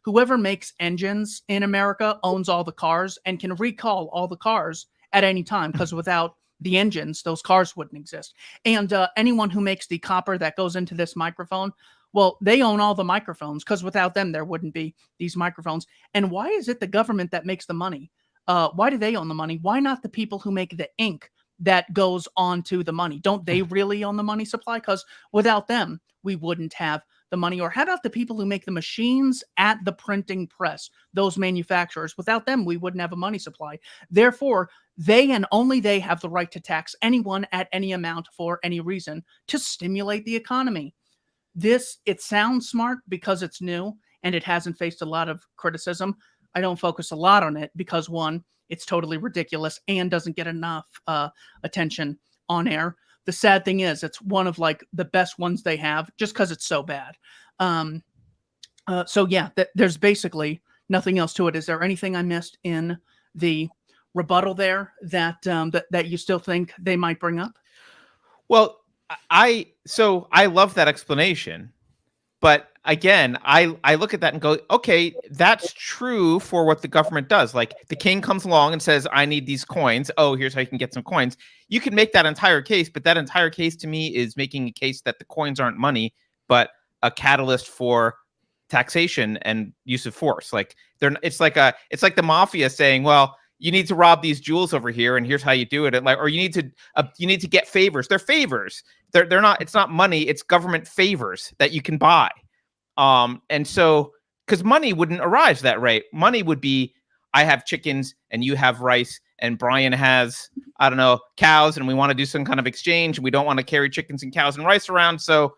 whoever makes engines in America owns all the cars and can recall all the cars at any time, because without the engines, those cars wouldn't exist. And anyone who makes the copper that goes into this microphone, well, they own all the microphones, because without them, there wouldn't be these microphones. And why is it the government that makes the money? Why do they own the money? Why not the people who make the ink that goes onto the money? Don't they really own the money supply? Because without them, we wouldn't have the money. Or how about the people who make the machines at the printing press, those manufacturers? Without them, we wouldn't have a money supply. Therefore, they and only they have the right to tax anyone at any amount for any reason to stimulate the economy. It sounds smart because it's new and it hasn't faced a lot of criticism. I don't focus a lot on it because, one, it's totally ridiculous and doesn't get enough attention on air. The sad thing is it's one of like the best ones they have just because it's so bad. So yeah, there's basically nothing else to it. Is there anything I missed in the rebuttal there that you still think they might bring up? Well, I love that explanation, but again, I look at that and go, okay, that's true for what the government does. Like the king comes along and says, I need these coins. Oh, here's how you can get some coins. You can make that entire case, but that entire case to me is making a case that the coins aren't money, but a catalyst for taxation and use of force. Like it's like the mafia saying, well, you need to rob these jewels over here, and here's how you do it. And like, or you need to get favors. They're favors. They're not. It's not money. It's government favors that you can buy. And so because money wouldn't arise that way. Money would be, I have chickens and you have rice, and Brian has, I don't know, cows, and we want to do some kind of exchange, and we don't want to carry chickens and cows and rice around. So,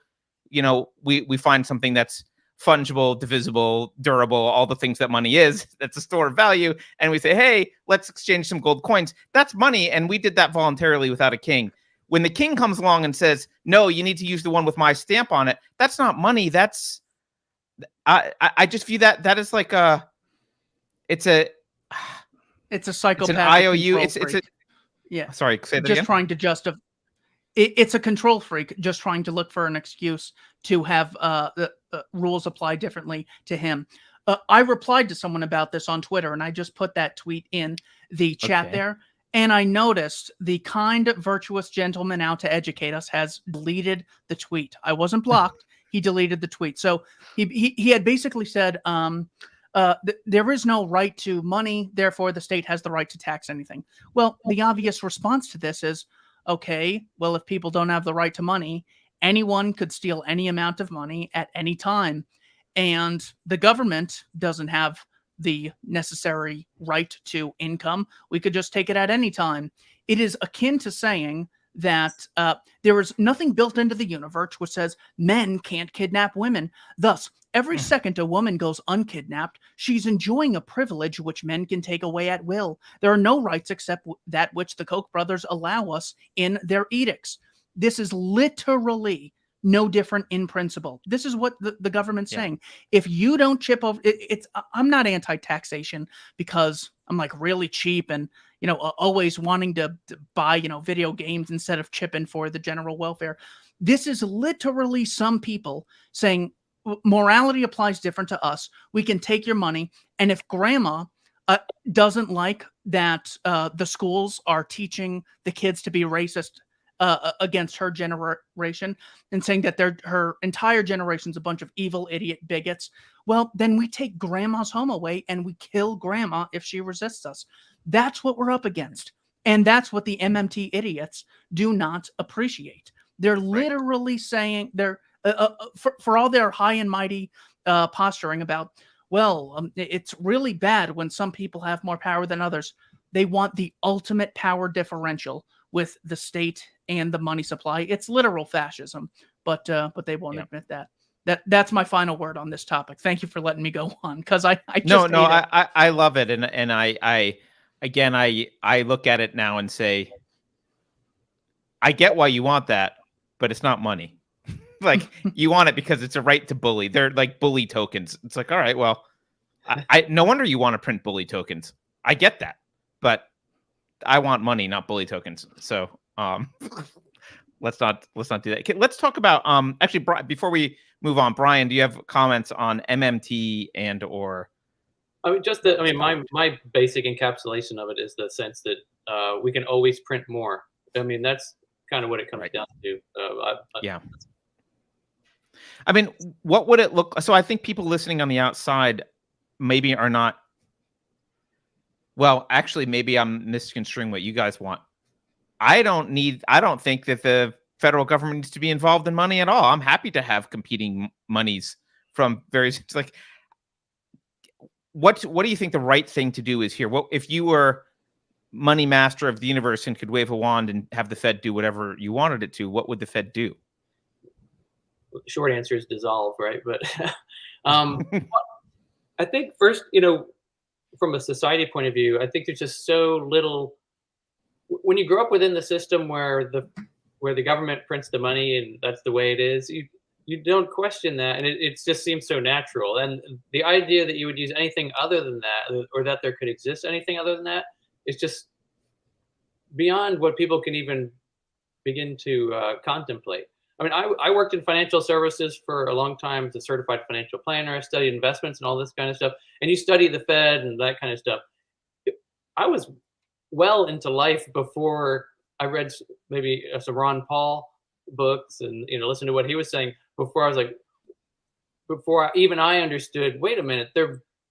you know, we find something that's fungible, divisible, durable, all the things that money is, that's a store of value. And we say, hey, let's exchange some gold coins. That's money. And we did that voluntarily without a king. When the king comes along and says, no, you need to use the one with my stamp on it, that's not money. That's, I just view that is like it's a psychopathic. It's an IOU. It's a, yeah. Sorry, say that just again? Trying to justify. It's a control freak just trying to look for an excuse to have the rules apply differently to him. I replied to someone about this on Twitter, and I just put that tweet in the chat there. And I noticed the kind, virtuous gentleman out to educate us has deleted the tweet. I wasn't blocked. He deleted the tweet. So he had basically said, there is no right to money, therefore the state has the right to tax anything. Well, the obvious response to this is, okay, well, if people don't have the right to money, anyone could steal any amount of money at any time. And the government doesn't have the necessary right to income. We could just take it at any time. It is akin to saying that there is nothing built into the universe which says men can't kidnap women. Thus, every second a woman goes unkidnapped, she's enjoying a privilege which men can take away at will. There are no rights except that which the Koch brothers allow us in their edicts. This is literally no different in principle. This is what the government's saying. If you don't chip over, I'm not anti-taxation because I'm like really cheap and, you know, always wanting to buy, you know, video games instead of chipping for the general welfare. This is literally some people saying morality applies different to us. We can take your money. And if grandma doesn't like that the schools are teaching the kids to be racist against her generation and saying that her entire generation's a bunch of evil, idiot bigots, well, then we take grandma's home away and we kill grandma if she resists us. That's what we're up against. And that's what the MMT idiots do not appreciate. They're literally saying they're for all their high and mighty posturing about, well, it's really bad when some people have more power than others. They want the ultimate power differential with the state and the money supply. It's literal fascism, but they won't admit that. That's my final word on this topic. Thank you for letting me go on, because I love it, and I look at it now and say, I get why you want that, but it's not money. Like, you want it because it's a right to bully. They're like bully tokens. It's like, all right, well, I no wonder you want to print bully tokens. I get that, but I want money, not bully tokens. So let's not do that. Let's talk about actually, before we move on, Brian, do you have comments on MMT and or? I mean, just that. I mean, my basic encapsulation of it is the sense that we can always print more. I mean, that's kind of what it comes down to. Yeah. I mean, what would it look? So I think people listening on the outside maybe are not. Well, actually, maybe I'm misconstruing what you guys want. I don't think that the federal government needs to be involved in money at all. I'm happy to have competing monies from various, like, what do you think the right thing to do is here? What if you were money master of the universe and could wave a wand and have the Fed do whatever you wanted it to? What would the Fed do? The short answer is dissolve, right? But I think first, you know, from a society point of view, I think there's just so little. When you grow up within the system where the government prints the money and that's the way it is, you don't question that, and it just seems so natural. And the idea that you would use anything other than that, or that there could exist anything other than that, is just beyond what people can even begin to contemplate. I mean, I worked in financial services for a long time as a certified financial planner. I studied investments and all this kind of stuff. And you study the Fed and that kind of stuff. I was well into life before I read maybe some Ron Paul books and, you know, listen to what he was saying. Before I was like, even I understood, wait a minute,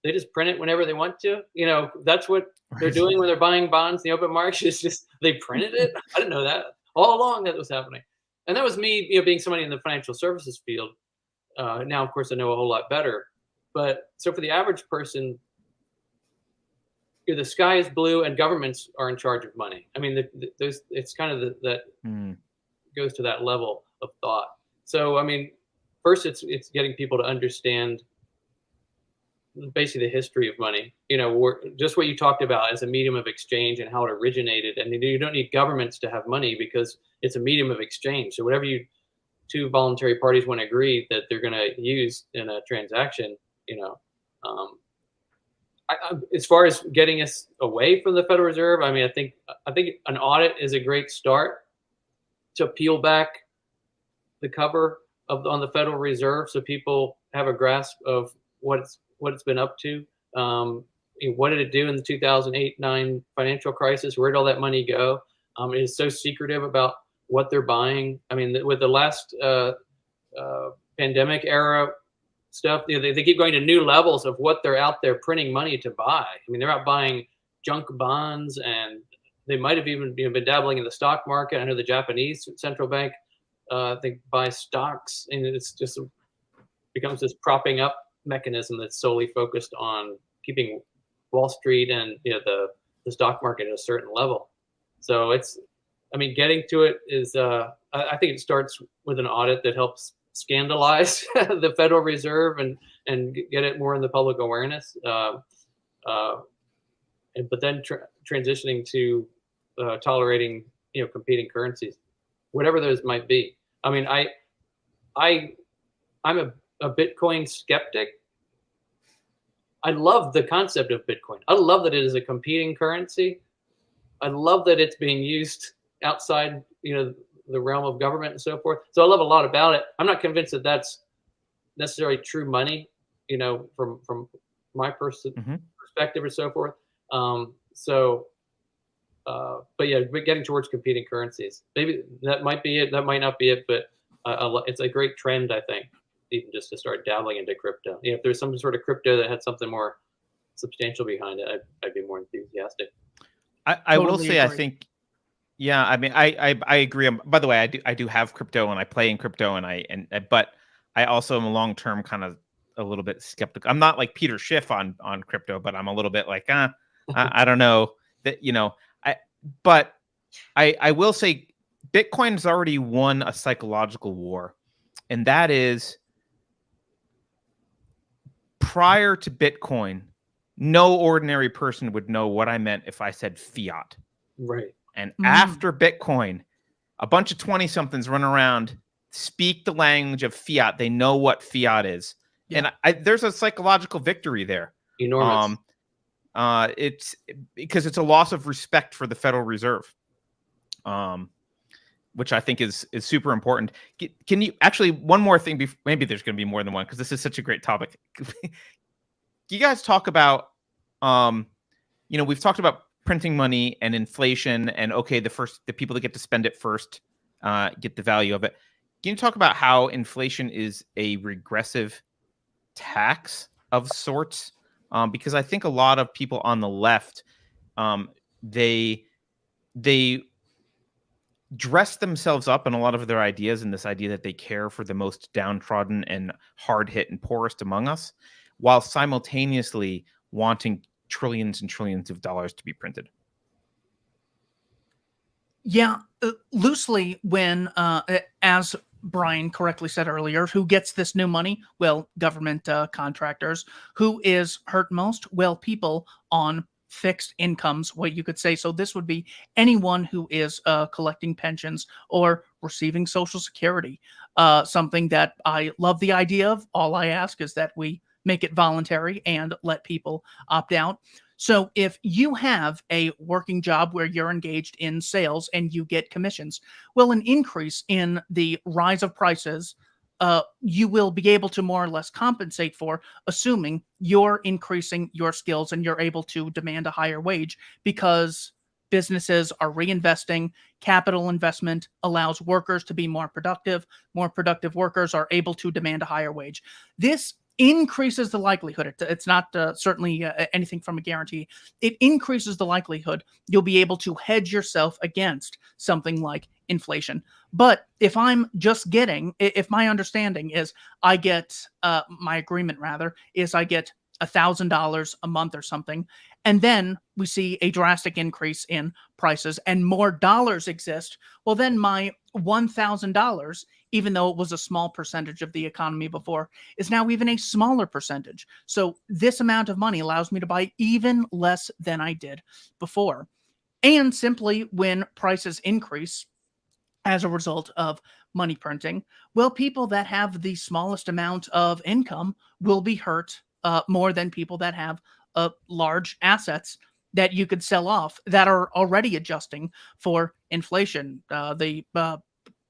they just print it whenever they want to. That's what they're doing when they're buying bonds in the open market. It's just they printed it. I didn't know that all along that was happening. And that was me, being somebody in the financial services field. Now, of course, I know a whole lot better. But so for the average person, the sky is blue and governments are in charge of money. I mean, it's kind of that goes to that level of thought. So, I mean, first it's getting people to understand basically the history of money, just what you talked about as a medium of exchange and how it originated. And you don't need governments to have money because it's a medium of exchange. So whatever two voluntary parties want to agree that they're going to use in a transaction, as far as getting us away from the Federal Reserve, I mean, I think an audit is a great start to peel back the cover on the Federal Reserve so people have a grasp of what it's been up to. What did it do in the 2008-9 financial crisis? Where did all that money go? It is so secretive about what they're buying. I mean, with the last pandemic era stuff, they keep going to new levels of what they're out there printing money to buy. I mean, they're out buying junk bonds, and they might have even been dabbling in the stock market. I know the Japanese central bank, they buy stocks, and it's just becomes this propping up mechanism that's solely focused on keeping Wall Street and the stock market at a certain level. So getting to it is I think it starts with an audit that helps scandalize the Federal Reserve and get it more in the public awareness. But then transitioning to tolerating competing currencies, whatever those might be. I mean, I'm a Bitcoin skeptic. I love the concept of Bitcoin. I love that it is a competing currency. I love that it's being used outside, the realm of government and so forth. So I love a lot about it. I'm not convinced that that's necessarily true money, from my perspective or so forth. But getting towards competing currencies, maybe that might be it. That might not be it, but it's a great trend, I think, even just to start dabbling into crypto. If there's some sort of crypto that had something more substantial behind it, I'd be more enthusiastic. I will say, I think, yeah, I mean, I agree. By the way, I do have crypto and I play in crypto but I also am a long-term kind of a little bit skeptical. I'm not like Peter Schiff on crypto, but I'm a little bit like, I don't know that, but I will say Bitcoin has already won a psychological war. And that is, prior to Bitcoin, no ordinary person would know what I meant if I said fiat. Right. And after Bitcoin, a bunch of 20-somethings run around, speak the language of fiat. They know what fiat is. Yeah. And there's a psychological victory there. Enormous. It's because it's a loss of respect for the Federal Reserve, which I think is super important. Can you actually, one more thing, maybe there's going to be more than one, because this is such a great topic. You guys talk about, we've talked about printing money and inflation, and the people that get to spend it first get the value of it. Can you talk about how inflation is a regressive tax of sorts? Because I think a lot of people on the left, they dress themselves up in a lot of their ideas in this idea that they care for the most downtrodden and hard hit and poorest among us, while simultaneously wanting trillions and trillions of dollars to be printed. Yeah, loosely, when, as Brian correctly said earlier, who gets this new money? Well, government contractors. Who is hurt most? Well, people on fixed incomes, what you could say. So this would be anyone who is collecting pensions or receiving Social Security, something that I love the idea of. All I ask is that we make it voluntary and let people opt out. So if you have a working job where you're engaged in sales and you get commissions, well, an increase in the rise of prices, you will be able to more or less compensate for, assuming you're increasing your skills and you're able to demand a higher wage, because businesses are reinvesting. Capital investment allows workers to be more productive. More productive workers are able to demand a higher wage. This increases the likelihood. It's not certainly anything from a guarantee. It increases the likelihood you'll be able to hedge yourself against something like inflation. But if I'm just getting, if my understanding is I get, my agreement rather, is I get $1,000 a month or something, and then we see a drastic increase in prices and more dollars exist, well, then my $1,000, even though it was a small percentage of the economy before, is now even a smaller percentage. So this amount of money allows me to buy even less than I did before. And simply when prices increase as a result of money printing, well, people that have the smallest amount of income will be hurt more than people that have large assets that you could sell off that are already adjusting for inflation. The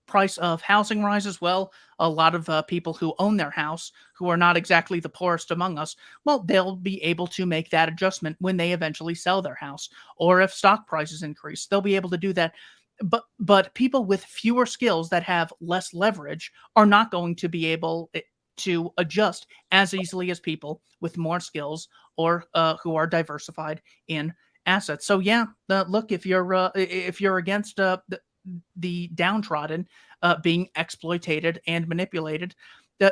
price of housing rises. Well, a lot of people who own their house, who are not exactly the poorest among us, well, they'll be able to make that adjustment when they eventually sell their house. Or if stock prices increase, they'll be able to do that. But people with fewer skills that have less leverage are not going to be able to adjust as easily as people with more skills or who are diversified in assets. So yeah, look, if you're against the downtrodden being exploited and manipulated,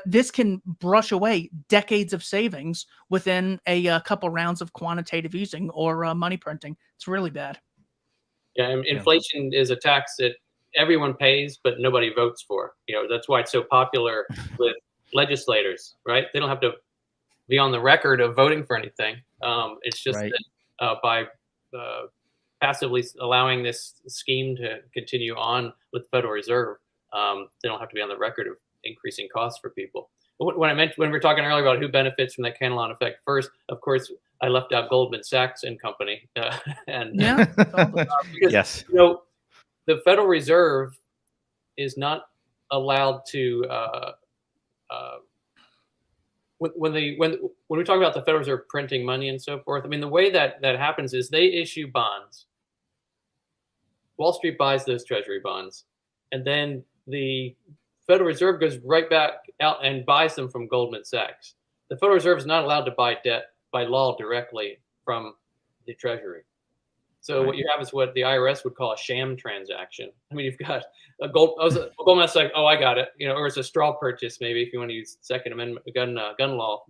this can brush away decades of savings within a couple rounds of quantitative easing or money printing. It's really bad. Yeah, and inflation is a tax that everyone pays, but nobody votes for. That's why it's so popular with legislators, right? They don't have to be on the record of voting for anything. It's just Right. that by passively allowing this scheme to continue on with the Federal Reserve, they don't have to be on the record of increasing costs for people. When we were talking earlier about who benefits from that Cantillon effect, first, of course, I left out Goldman Sachs and Company, and Yeah. because Yes. the Federal Reserve is not allowed to when we talk about the Federal Reserve printing money and so forth. I mean, the way that happens is they issue bonds. Wall Street buys those treasury bonds, and then the Federal Reserve goes right back out and buys them from Goldman Sachs. The Federal Reserve is not allowed to buy debt by law directly from the Treasury. So what you have is what the IRS would call a sham transaction. I mean, you've got Goldman Sachs, oh, I got it, or it's a straw purchase, maybe, if you want to use Second Amendment gun law.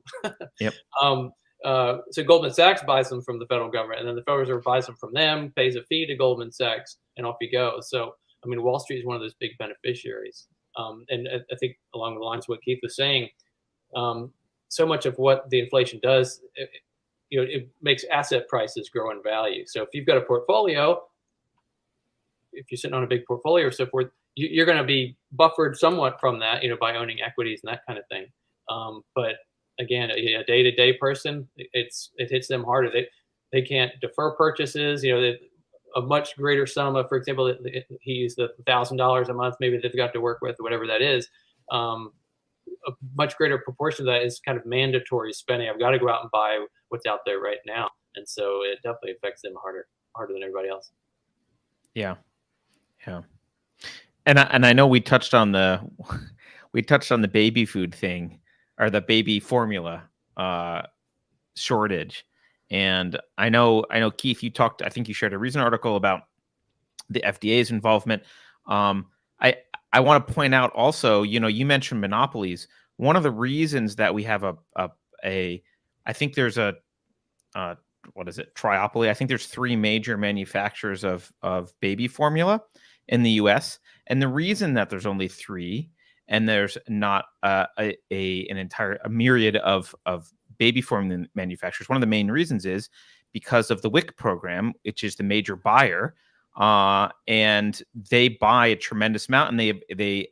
Yep. So Goldman Sachs buys them from the federal government, and then the Federal Reserve buys them from them, pays a fee to Goldman Sachs, and off you go. So, I mean, Wall Street is one of those big beneficiaries. And I think along the lines of what Keith was saying, so much of what the inflation does, it makes asset prices grow in value. So if you've got a portfolio, if you're sitting on a big portfolio or so forth, you're going to be buffered somewhat from that, by owning equities and that kind of thing. But again, a day-to-day person, it hits them harder. They can't defer purchases. A much greater sum of, for example, he used the $1,000 a month, maybe they've got to work with, or whatever that is. A much greater proportion of that is kind of mandatory spending. I've got to go out and buy what's out there right now, and so it definitely affects them harder than everybody else. Yeah. And I know we touched on the baby food thing, or the baby formula shortage. And I know Keith, you talked, I think you shared a recent article about the FDA's involvement. I want to point out also, you mentioned monopolies. One of the reasons that we have I think there's a what is it? Triopoly. I think there's 3 major manufacturers of baby formula in the U.S. And the reason that there's only 3 and there's not a myriad of baby formula manufacturers, one of the main reasons is because of the WIC program, which is the major buyer, and they buy a tremendous amount, and they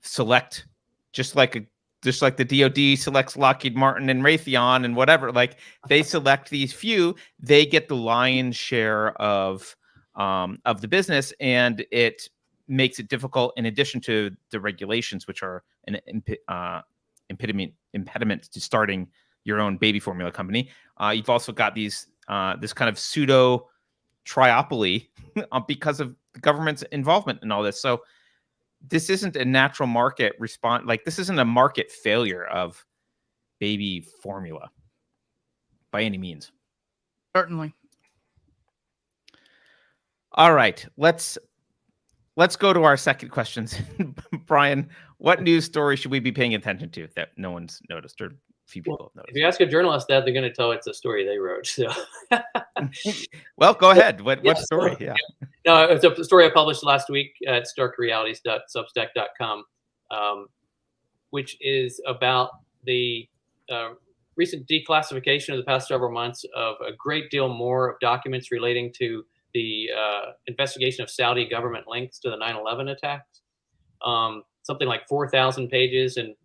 select just like the DoD selects Lockheed Martin and Raytheon and whatever. Like, they select these few, they get the lion's share of the business, and it makes it difficult, in addition to the regulations, which are an impediment to starting your own baby formula company. You've also got this kind of pseudo triopoly because of the government's involvement in all this. So this isn't a natural market response. Like, this isn't a market failure of baby formula by any means. Certainly. All right, let's go to our second questions. Brian, what news story should we be paying attention to that no one's noticed or few people have noticed? If you ask a journalist that, they're going to tell it's a story they wrote. So, well, go ahead. What story? Yeah. No, it's a story I published last week at starkrealities.substack.com, which is about the recent declassification of the past several months of a great deal more of documents relating to the investigation of Saudi government links to the 9/11 attacks. Something like 4,000 pages, and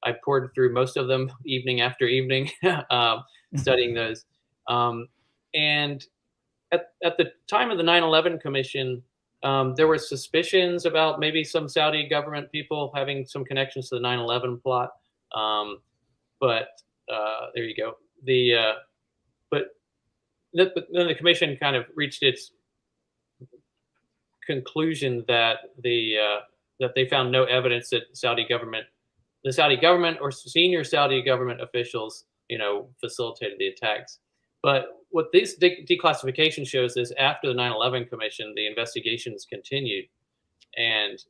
I poured through most of them evening after evening, studying those. And at the time of the 9/11 Commission, there were suspicions about maybe some Saudi government people having some connections to the 9/11 plot. But there you go. But then the commission kind of reached its conclusion that that they found no evidence that the Saudi government or senior Saudi government officials, facilitated the attacks. But what this declassification shows is after the 9/11 Commission, the investigations continued, and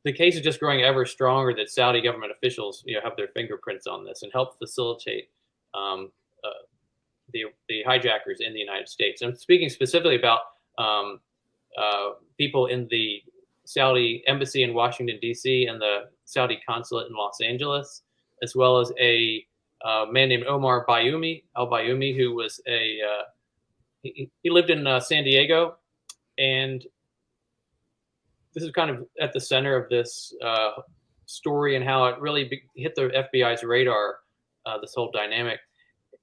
the case is just growing ever stronger that Saudi government officials, have their fingerprints on this and help facilitate the hijackers in the United States. I'm speaking specifically about people in the Saudi embassy in Washington, D.C. and the Saudi consulate in Los Angeles, as well as a man named Omar al-Bayoumi, who was he lived in San Diego, and this is kind of at the center of this story and how it really hit the FBI's radar, this whole dynamic.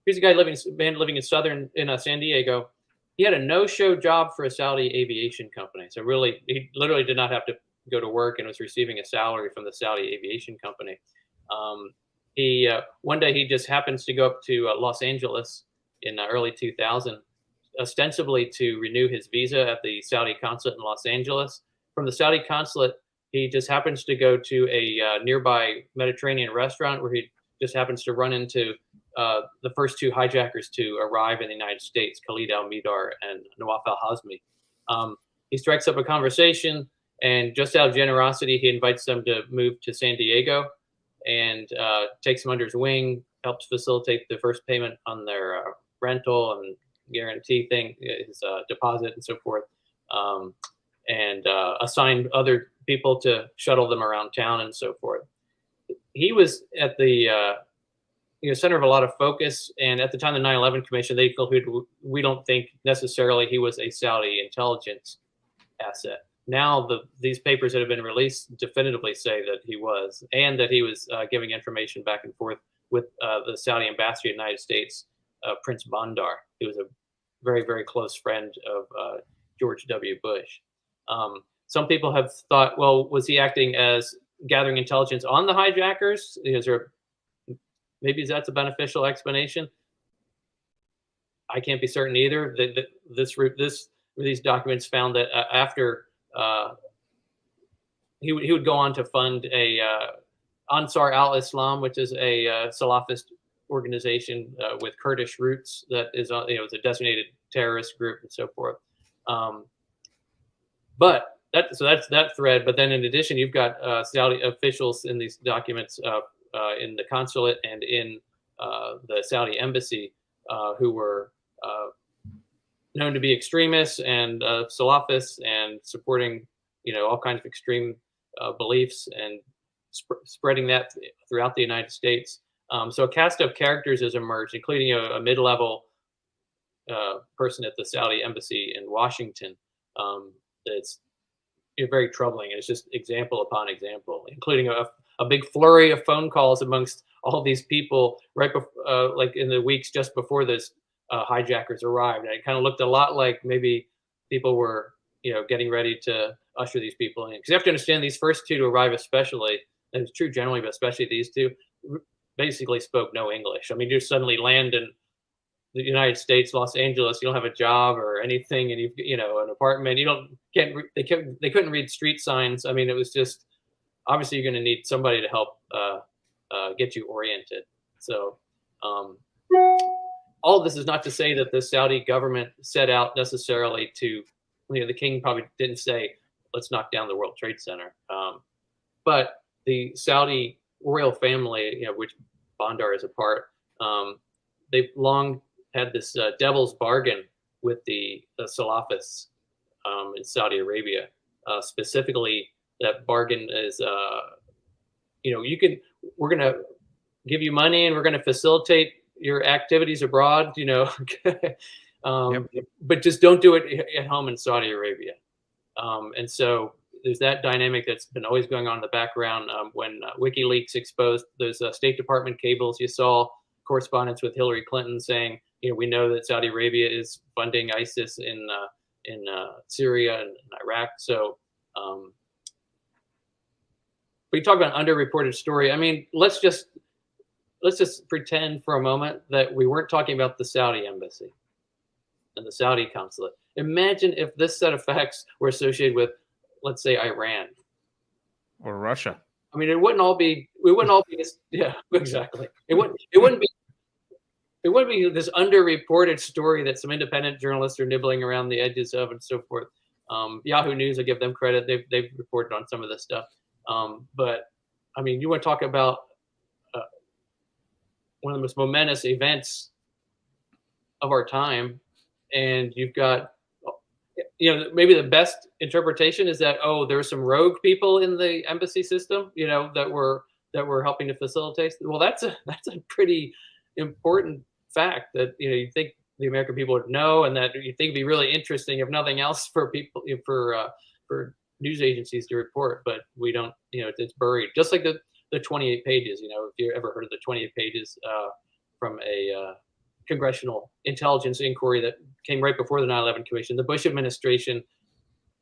Here's a guy living in San Diego. He had a no-show job for a Saudi aviation company. So really, he literally did not have to go to work and was receiving a salary from the Saudi aviation company. One day he just happens to go up to Los Angeles in early 2000, ostensibly to renew his visa at the Saudi consulate in Los Angeles. From the Saudi consulate, he just happens to go to a nearby Mediterranean restaurant where he just happens to run into the first two hijackers to arrive in the United States, Khalid al-Midar and Nawaf al-Hazmi. He strikes up a conversation, and just out of generosity, he invites them to move to San Diego and takes them under his wing, helps facilitate the first payment on their rental and guarantee thing, his deposit and so forth, and assigned other people to shuttle them around town and so forth. He was at the center of a lot of focus, and at the time of the 9/11 Commission, they concluded we don't think necessarily he was a Saudi intelligence asset. Now these papers that have been released definitively say that he was, and that he was giving information back and forth with the Saudi ambassador in the United States, Prince Bandar, who was a very, very close friend of George W. Bush. Some people have thought, well, was he acting as gathering intelligence on the hijackers? Maybe that's a beneficial explanation. I can't be certain either. These documents found that after he would go on to fund a Ansar al-Islam, which is a Salafist organization with Kurdish roots that is it's a designated terrorist group and so forth. But that's that thread. But then in addition, you've got Saudi officials in these documents in the consulate and in the Saudi embassy who were known to be extremists and Salafists and supporting, all kinds of extreme beliefs and spreading that throughout the United States. So a cast of characters has emerged, including a mid-level person at the Saudi embassy in Washington. That's very troubling, and it's just example upon example, including a big flurry of phone calls amongst all these people right before, like in the weeks just before this hijackers arrived. And it kind of looked a lot like maybe people were, getting ready to usher these people in. Because you have to understand, these first two to arrive especially, and it's true generally, but especially these two, basically spoke no English. I mean, you suddenly land in the United States, Los Angeles, you don't have a job or anything, and you've, an apartment, they couldn't read street signs. I mean, it was just, obviously you're going to need somebody to help get you oriented. So all of this is not to say that the Saudi government set out necessarily to, the king probably didn't say, let's knock down the World Trade Center. But the Saudi royal family, which Bandar is a part, they've long had this devil's bargain with the Salafists in Saudi Arabia. Specifically, that bargain is, we're going to give you money and we're going to facilitate your activities abroad, but just don't do it at home in Saudi Arabia. And so there's that dynamic that's been always going on in the background. When WikiLeaks exposed those State Department cables, you saw correspondence with Hillary Clinton saying, we know that Saudi Arabia is funding ISIS in Syria and Iraq. So, we talk about an underreported story. I mean, let's just pretend for a moment that we weren't talking about the Saudi embassy and the Saudi consulate. Imagine if this set of facts were associated with, let's say, Iran or Russia. I mean, we wouldn't all be yeah, exactly. It wouldn't be this underreported story that some independent journalists are nibbling around the edges of and so forth. Yahoo News, I give them credit. They've reported on some of this stuff. But I mean, you want to talk about one of the most momentous events of our time, and you've got, maybe the best interpretation is that, there were some rogue people in the embassy system, that were helping to facilitate. Well, that's a pretty important fact that you think the American people would know, and that you think would be really interesting, if nothing else, for people, for news agencies to report. But we don't. It's buried, just like the 28 pages. If you ever heard of the 28 pages from a congressional intelligence inquiry that came right before the 9/11 Commission, the Bush administration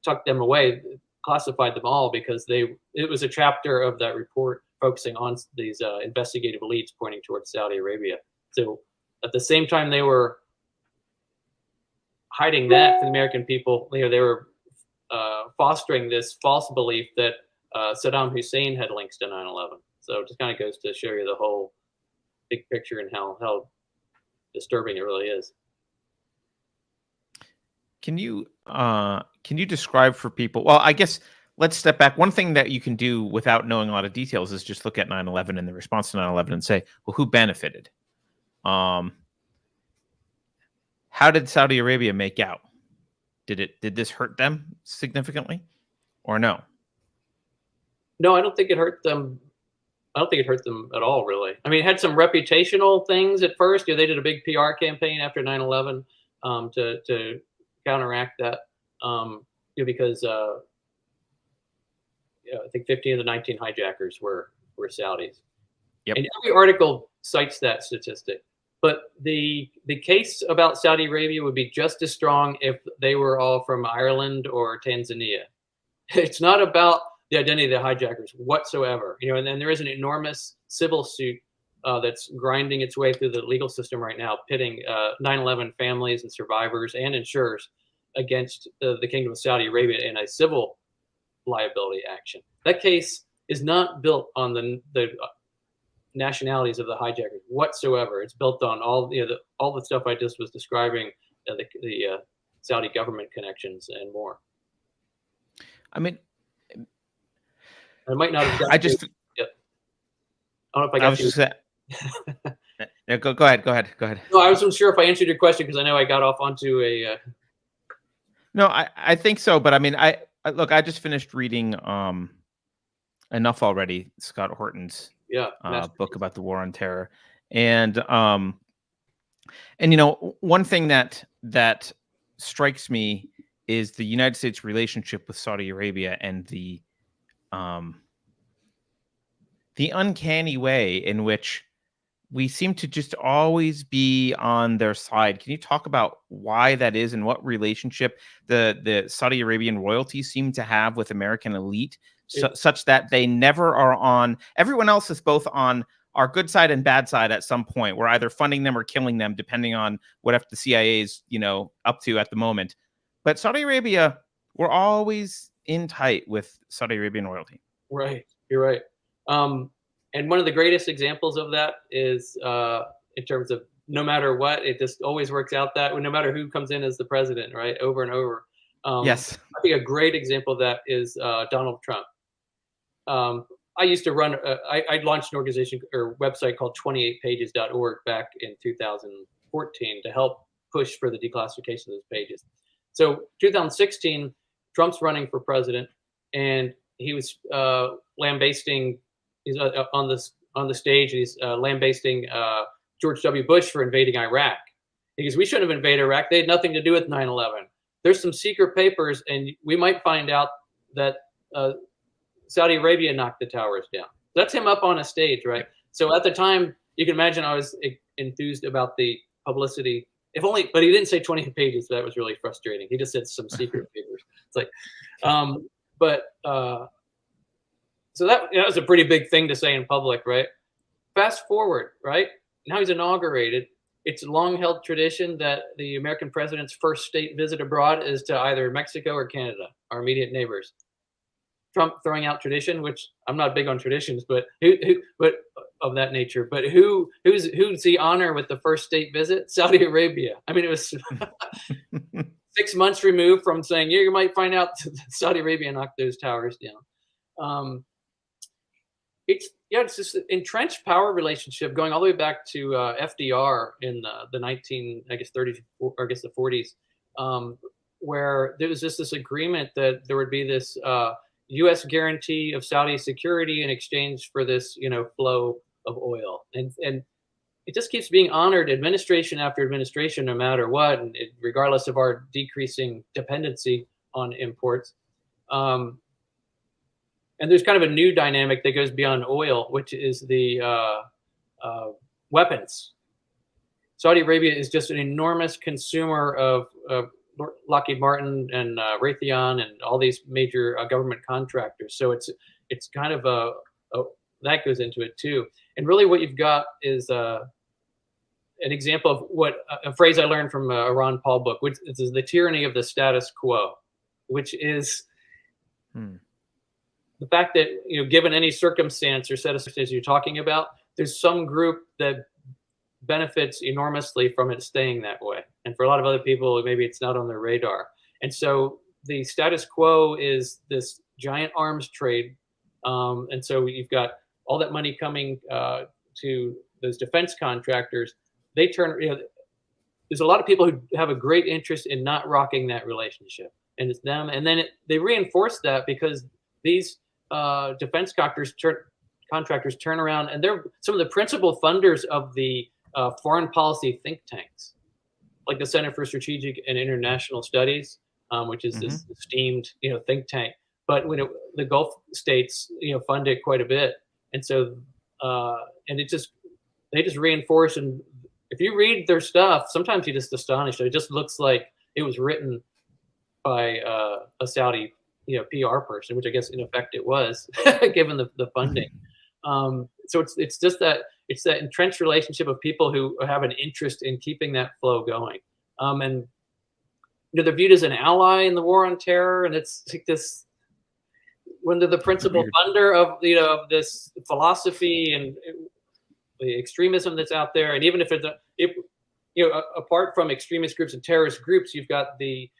tucked them away, classified them all, because it was a chapter of that report focusing on these investigative leads pointing towards Saudi Arabia. So at the same time they were hiding that from the American people, they were fostering this false belief that Saddam Hussein had links to 9/11. So it just kind of goes to show you the whole big picture and how disturbing it really is. Can you describe for people? Well, I guess let's step back. One thing that you can do without knowing a lot of details is just look at 9/11 and the response to 9/11 and say, well, who benefited? How did Saudi Arabia make out? Did this hurt them significantly, or no? No, I don't think it hurt them. I don't think it hurt them at all, really. I mean, it had some reputational things at first. They did a big PR campaign after 9/11 to counteract that, because I think 15 of the 19 hijackers were Saudis. Yep. And every article cites that statistic. But the case about Saudi Arabia would be just as strong if they were all from Ireland or Tanzania. It's not about the identity of the hijackers whatsoever. And then there is an enormous civil suit that's grinding its way through the legal system right now, pitting 9/11 families and survivors and insurers against the Kingdom of Saudi Arabia in a civil liability action. That case is not built on the nationalities of the hijackers whatsoever. It's built on all the stuff I just was describing, the Saudi government connections and more. I mean, I might not have got I just. Yep. I don't know if I got was just yeah, go ahead. No, I wasn't sure if I answered your question because I know I got off onto a. No, I think so, but I mean, I look. I just finished reading Enough Already, Scott Horton's book about the war on terror, and one thing that strikes me is the United States relationship with Saudi Arabia and the uncanny way in which we seem to just always be on their side. Can you talk about why that is and what relationship the Saudi Arabian royalty seem to have with American elite, such that they never are on? Everyone else is both on our good side and bad side at some point. We're either funding them or killing them, depending on what the CIA is, up to at the moment. But Saudi Arabia, we're always in tight with Saudi Arabian royalty. Right. You're right. And one of the greatest examples of that is in terms of no matter what, it just always works out that no matter who comes in as the president, right, over and over. Yes. I think a great example of that is Donald Trump. I used to run, I launched an organization or website called 28pages.org back in 2014 to help push for the declassification of those pages. So 2016, Trump's running for president, and he was lambasting, he's on the stage, and he's lambasting George W. Bush for invading Iraq. Because we shouldn't have invaded Iraq. They had nothing to do with 9/11. There's some secret papers, and we might find out that Saudi Arabia knocked the towers down. That's him up on a stage, right? So at the time, you can imagine I was enthused about the publicity. If only, but he didn't say 20 pages. So that was really frustrating. He just said some secret papers. It's like, so that was a pretty big thing to say in public, right? Fast forward, right? Now he's inaugurated. It's a long-held tradition that the American president's first state visit abroad is to either Mexico or Canada, our immediate neighbors. Trump throwing out tradition, which I'm not big on traditions, but but of that nature. But who's the honor with the first state visit? Saudi Arabia. I mean, it was 6 months removed from saying, yeah, you might find out Saudi Arabia knocked those towers down. It's just an entrenched power relationship going all the way back to FDR in the 30s, or I guess the 40s, where there was just this agreement that there would be this U.S. guarantee of Saudi security in exchange for this, flow of oil, and it just keeps being honored, administration after administration, no matter what, and regardless of our decreasing dependency on imports. And there's kind of a new dynamic that goes beyond oil, which is the weapons. Saudi Arabia is just an enormous consumer of Lockheed Martin and Raytheon and all these major government contractors. So it's kind of that goes into it too. And really, what you've got is an example of what a phrase I learned from a Ron Paul book, which is the tyranny of the status quo, which is the fact that, given any circumstance or set of circumstances you're talking about, there's some group that benefits enormously from it staying that way. And for a lot of other people, maybe it's not on their radar. And so the status quo is this giant arms trade. And so you've got all that money coming to those defense contractors. They turn, there's a lot of people who have a great interest in not rocking that relationship. And it's them. And then they reinforce that because these defense contractors turn around, and they're some of the principal funders of the foreign policy think tanks, like the Center for Strategic and International Studies, which is this esteemed, think tank. But when the Gulf states, fund it quite a bit, and so and they just reinforce. And if you read their stuff, sometimes you're just astonished. It just looks like it was written by a Saudi, PR person, which I guess in effect it was, given the funding. So it's just that entrenched relationship of people who have an interest in keeping that flow going, and they're viewed as an ally in the war on terror. And it's like this, when they're the principal funder of of this philosophy and the extremism that's out there. And even if apart from extremist groups and terrorist groups, you've got the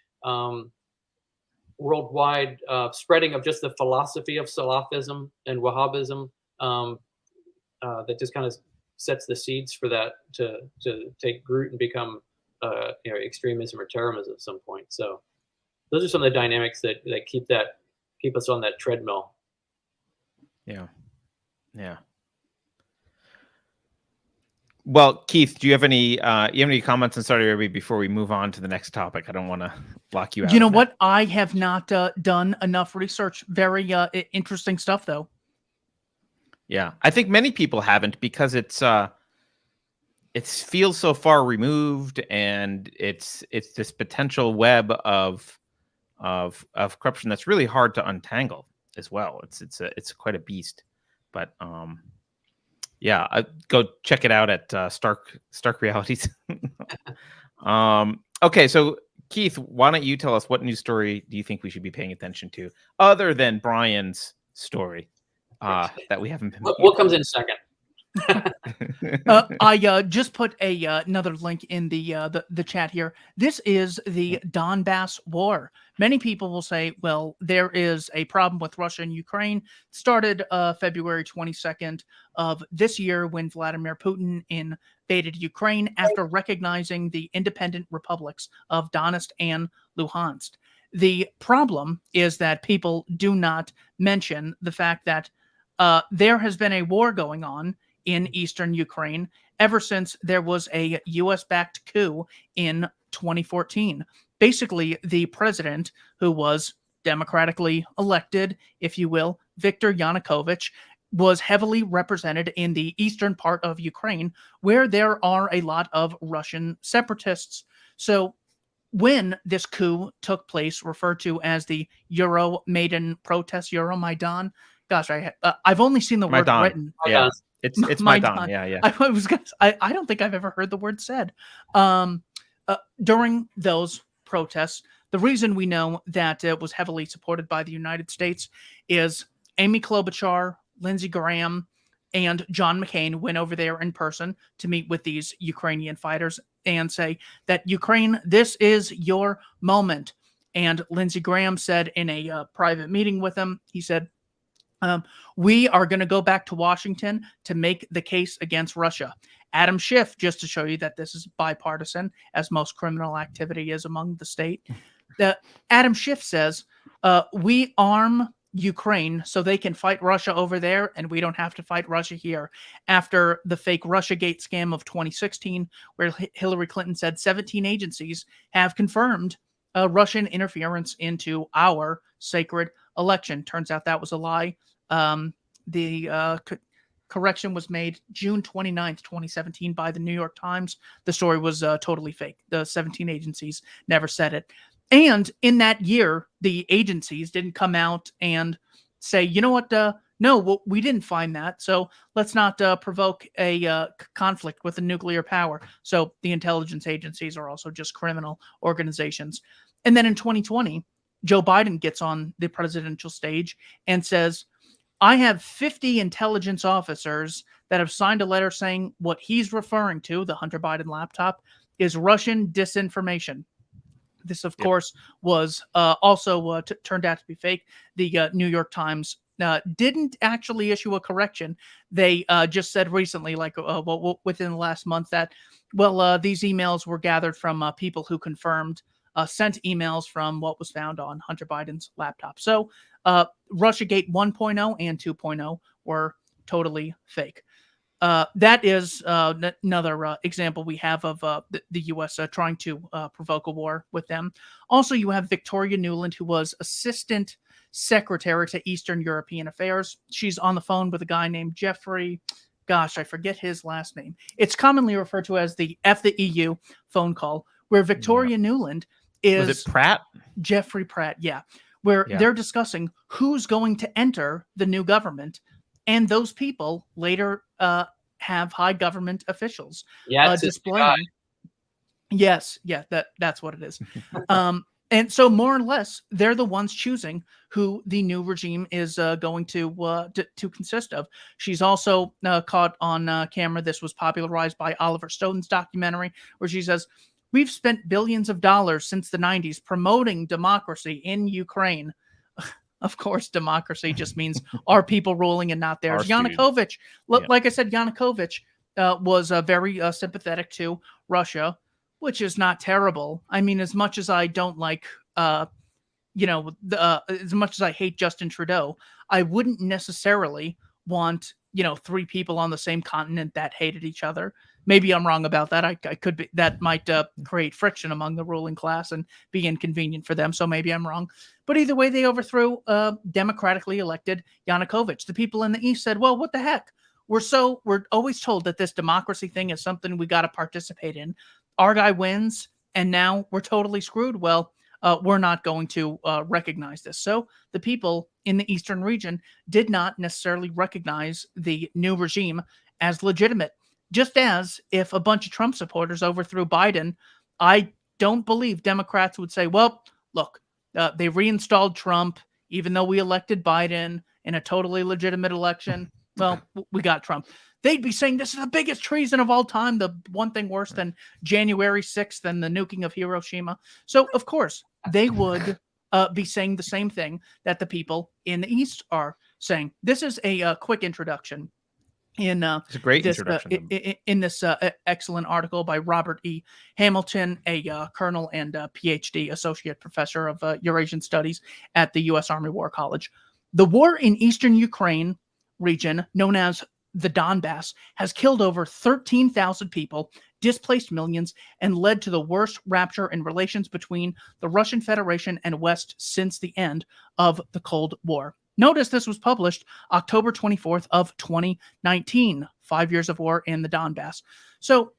worldwide spreading of just the philosophy of Salafism and Wahhabism that just kind of sets the seeds for that to take root and become extremism or terrorism at some point. So those are some of the dynamics that keep us on that treadmill. Yeah. Well, Keith, do you have any comments on Saudi Arabia before we move on to the next topic? I don't want to lock you out. You know what? I have not done enough research. Very interesting stuff, though. Yeah, I think many people haven't, because it feels so far removed, and it's this potential web of corruption that's really hard to untangle as well. It's quite a beast, but yeah, go check it out at Stark Realities. Okay, so Keith, why don't you tell us, what news story do you think we should be paying attention to, other than Brian's story that we haven't been. What comes in second? I just put another link in the chat here. This is the Donbas War. Many people will say, well, there is a problem with Russia and Ukraine. It started February 22nd of this year when Vladimir Putin invaded Ukraine after recognizing the independent republics of Donetsk and Luhansk. The problem is that people do not mention the fact that there has been a war going on in eastern Ukraine ever since there was a U.S.-backed coup in 2014. Basically, the president, who was democratically elected, if you will, Viktor Yanukovych, was heavily represented in the eastern part of Ukraine, where there are a lot of Russian separatists. So when this coup took place, referred to as the Euromaidan protest, Euromaidan, gosh, I've only seen the word Maidan. written. Yeah. It's Maidan. Yeah. I don't think I've ever heard the word said. During those protests, the reason we know that it was heavily supported by the United States is Amy Klobuchar, Lindsey Graham, and John McCain went over there in person to meet with these Ukrainian fighters and say that Ukraine, this is your moment. And Lindsey Graham said in a private meeting with them, he said, we are going to go back to Washington to make the case against Russia. Adam Schiff, just to show you that this is bipartisan, as most criminal activity is among the state, Adam Schiff says, we arm Ukraine so they can fight Russia over there, and we don't have to fight Russia here. After the fake Russiagate scam of 2016, where Hillary Clinton said 17 agencies have confirmed Russian interference into our sacred election. Turns out that was a lie. The correction was made June 29th, 2017 by the New York Times. The story was totally fake. The 17 agencies never said it. And in that year, the agencies didn't come out and say, you know what, no, we didn't find that. So let's not provoke a conflict with a nuclear power. So the intelligence agencies are also just criminal organizations. And then in 2020, Joe Biden gets on the presidential stage and says, I have 50 intelligence officers that have signed a letter saying what he's referring to, the Hunter Biden laptop, is Russian disinformation. This, of course, was also turned out to be fake. The New York Times didn't actually issue a correction. They just said recently, like within the last month, that, these emails were gathered from people who confirmed sent emails from what was found on Hunter Biden's laptop. So Russiagate 1.0 and 2.0 were totally fake. That is another example we have of the U.S. Trying to provoke a war with them. Also, you have Victoria Nuland, who was Assistant Secretary to Eastern European Affairs. She's on the phone with a guy named Jeffrey. Gosh, I forget his last name. It's commonly referred to as the F the EU phone call, where Victoria Nuland is... Was it Pratt? Jeffrey Pratt, yeah. Where they're discussing who's going to enter the new government. And those people later have high government officials displaying. Yes, that's what it is. And so more or less, they're the ones choosing who the new regime is going to consist of. She's also caught on camera. This was popularized by Oliver Stone's documentary, where she says, we've spent billions of dollars since the 90s promoting democracy in Ukraine. Of course, democracy just means our people ruling and not theirs. Yanukovych, like I said, Yanukovych was very sympathetic to Russia, which is not terrible. I mean, as much as I don't like, as much as I hate Justin Trudeau, I wouldn't necessarily want, 3 people on the same continent that hated each other. Maybe I'm wrong about that. I could be. That might create friction among the ruling class and be inconvenient for them. So maybe I'm wrong. But either way, they overthrew democratically elected Yanukovych. The people in the East said, well, what the heck? We're always told that this democracy thing is something we got to participate in. Our guy wins, and now we're totally screwed. Well, we're not going to recognize this. So the people in the Eastern region did not necessarily recognize the new regime as legitimate. Just as if a bunch of Trump supporters overthrew Biden, I don't believe Democrats would say, well, look, they reinstalled Trump, even though we elected Biden. in a totally legitimate election, well, we got Trump. They'd be saying this is the biggest treason of all time, the one thing worse than January 6th and the nuking of Hiroshima. So, of course, they would be saying the same thing that the people in the East are saying. This is a quick introduction in It's a great this introduction. in this excellent article by Robert E. Hamilton, a colonel and PhD associate professor of Eurasian studies at the U.S. Army War College. The war in eastern Ukraine region, known as the Donbas, has killed over 13,000 people, displaced millions, and led to the worst rupture in relations between the Russian Federation and West since the end of the Cold War. Notice this was published October 24th of 2019, 5 years of war in the Donbas. So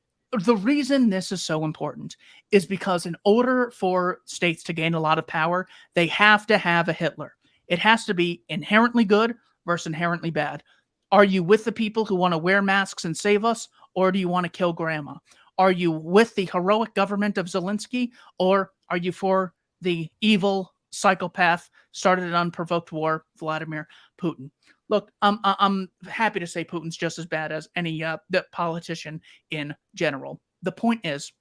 the reason this is so important is because in order for states to gain a lot of power, they have to have a Hitler. It has to be inherently good versus inherently bad. Are you with the people who want to wear masks and save us, or do you want to kill grandma? Are you with the heroic government of Zelensky, or are you for the evil psychopath, started an unprovoked war, Vladimir Putin? Look, I'm happy to say Putin's just as bad as any politician in general. The point is,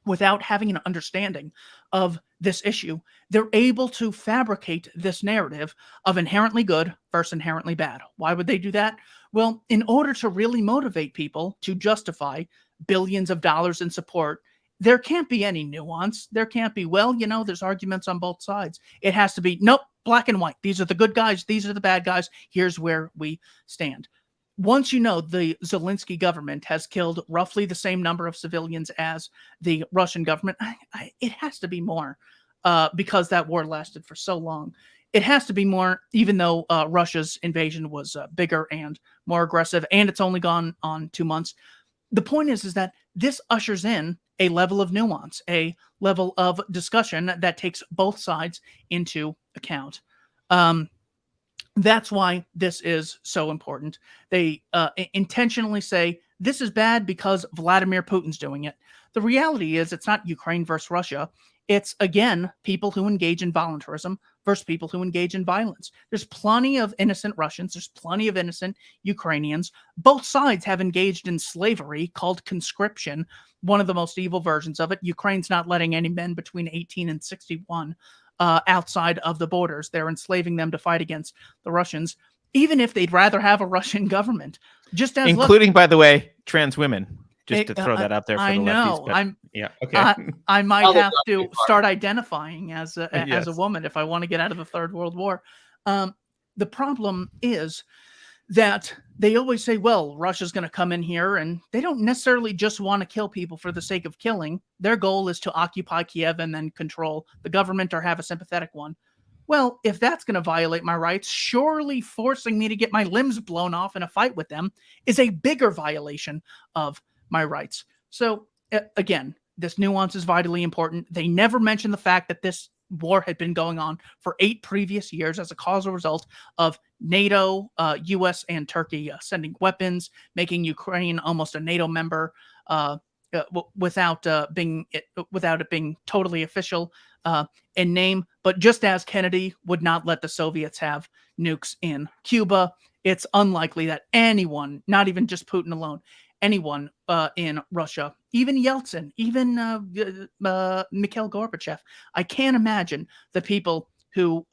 without having an understanding of this issue, they're able to fabricate this narrative of inherently good versus inherently bad. Why would they do that? Well, in order to really motivate people to justify billions of dollars in support, there can't be any nuance. There can't be, well, there's arguments on both sides. It has to be, nope, black and white. These are the good guys. These are the bad guys. Here's where we stand. Once you know the Zelensky government has killed roughly the same number of civilians as the Russian government, it has to be more because that war lasted for so long. It has to be more, even though Russia's invasion was bigger and more aggressive, and it's only gone on 2 months. The point is that this ushers in a level of nuance, a level of discussion that takes both sides into account. That's why this is so important. They intentionally say this is bad because Vladimir Putin's doing it. The reality is it's not Ukraine versus Russia. It's, again, people who engage in voluntarism versus people who engage in violence. There's plenty of innocent Russians. There's plenty of innocent Ukrainians. Both sides have engaged in slavery called conscription, one of the most evil versions of it. Ukraine's not letting any men between 18 and 61 outside of the borders. They're enslaving them to fight against the Russians, even if they'd rather have a Russian government. Just as including, by the way, trans women. Just to throw that out there for the know. lefties. But, yeah, okay. I might have to start identifying as a woman if I want to get out of the Third World War. The problem is that they always say, well, Russia's going to come in here, and they don't necessarily just want to kill people for the sake of killing. Their goal is to occupy Kiev and then control the government or have a sympathetic one. Well, if that's going to violate my rights, surely forcing me to get my limbs blown off in a fight with them is a bigger violation of my rights. So again, this nuance is vitally important. They never mention the fact that this war had been going on for 8 previous years as a causal result of NATO, US, and Turkey sending weapons, making Ukraine almost a NATO member without it being totally official in name. But just as Kennedy would not let the Soviets have nukes in Cuba, it's unlikely that anyone, not even just Putin alone, anyone in Russia, even Yeltsin, even Mikhail Gorbachev. I can't imagine the people who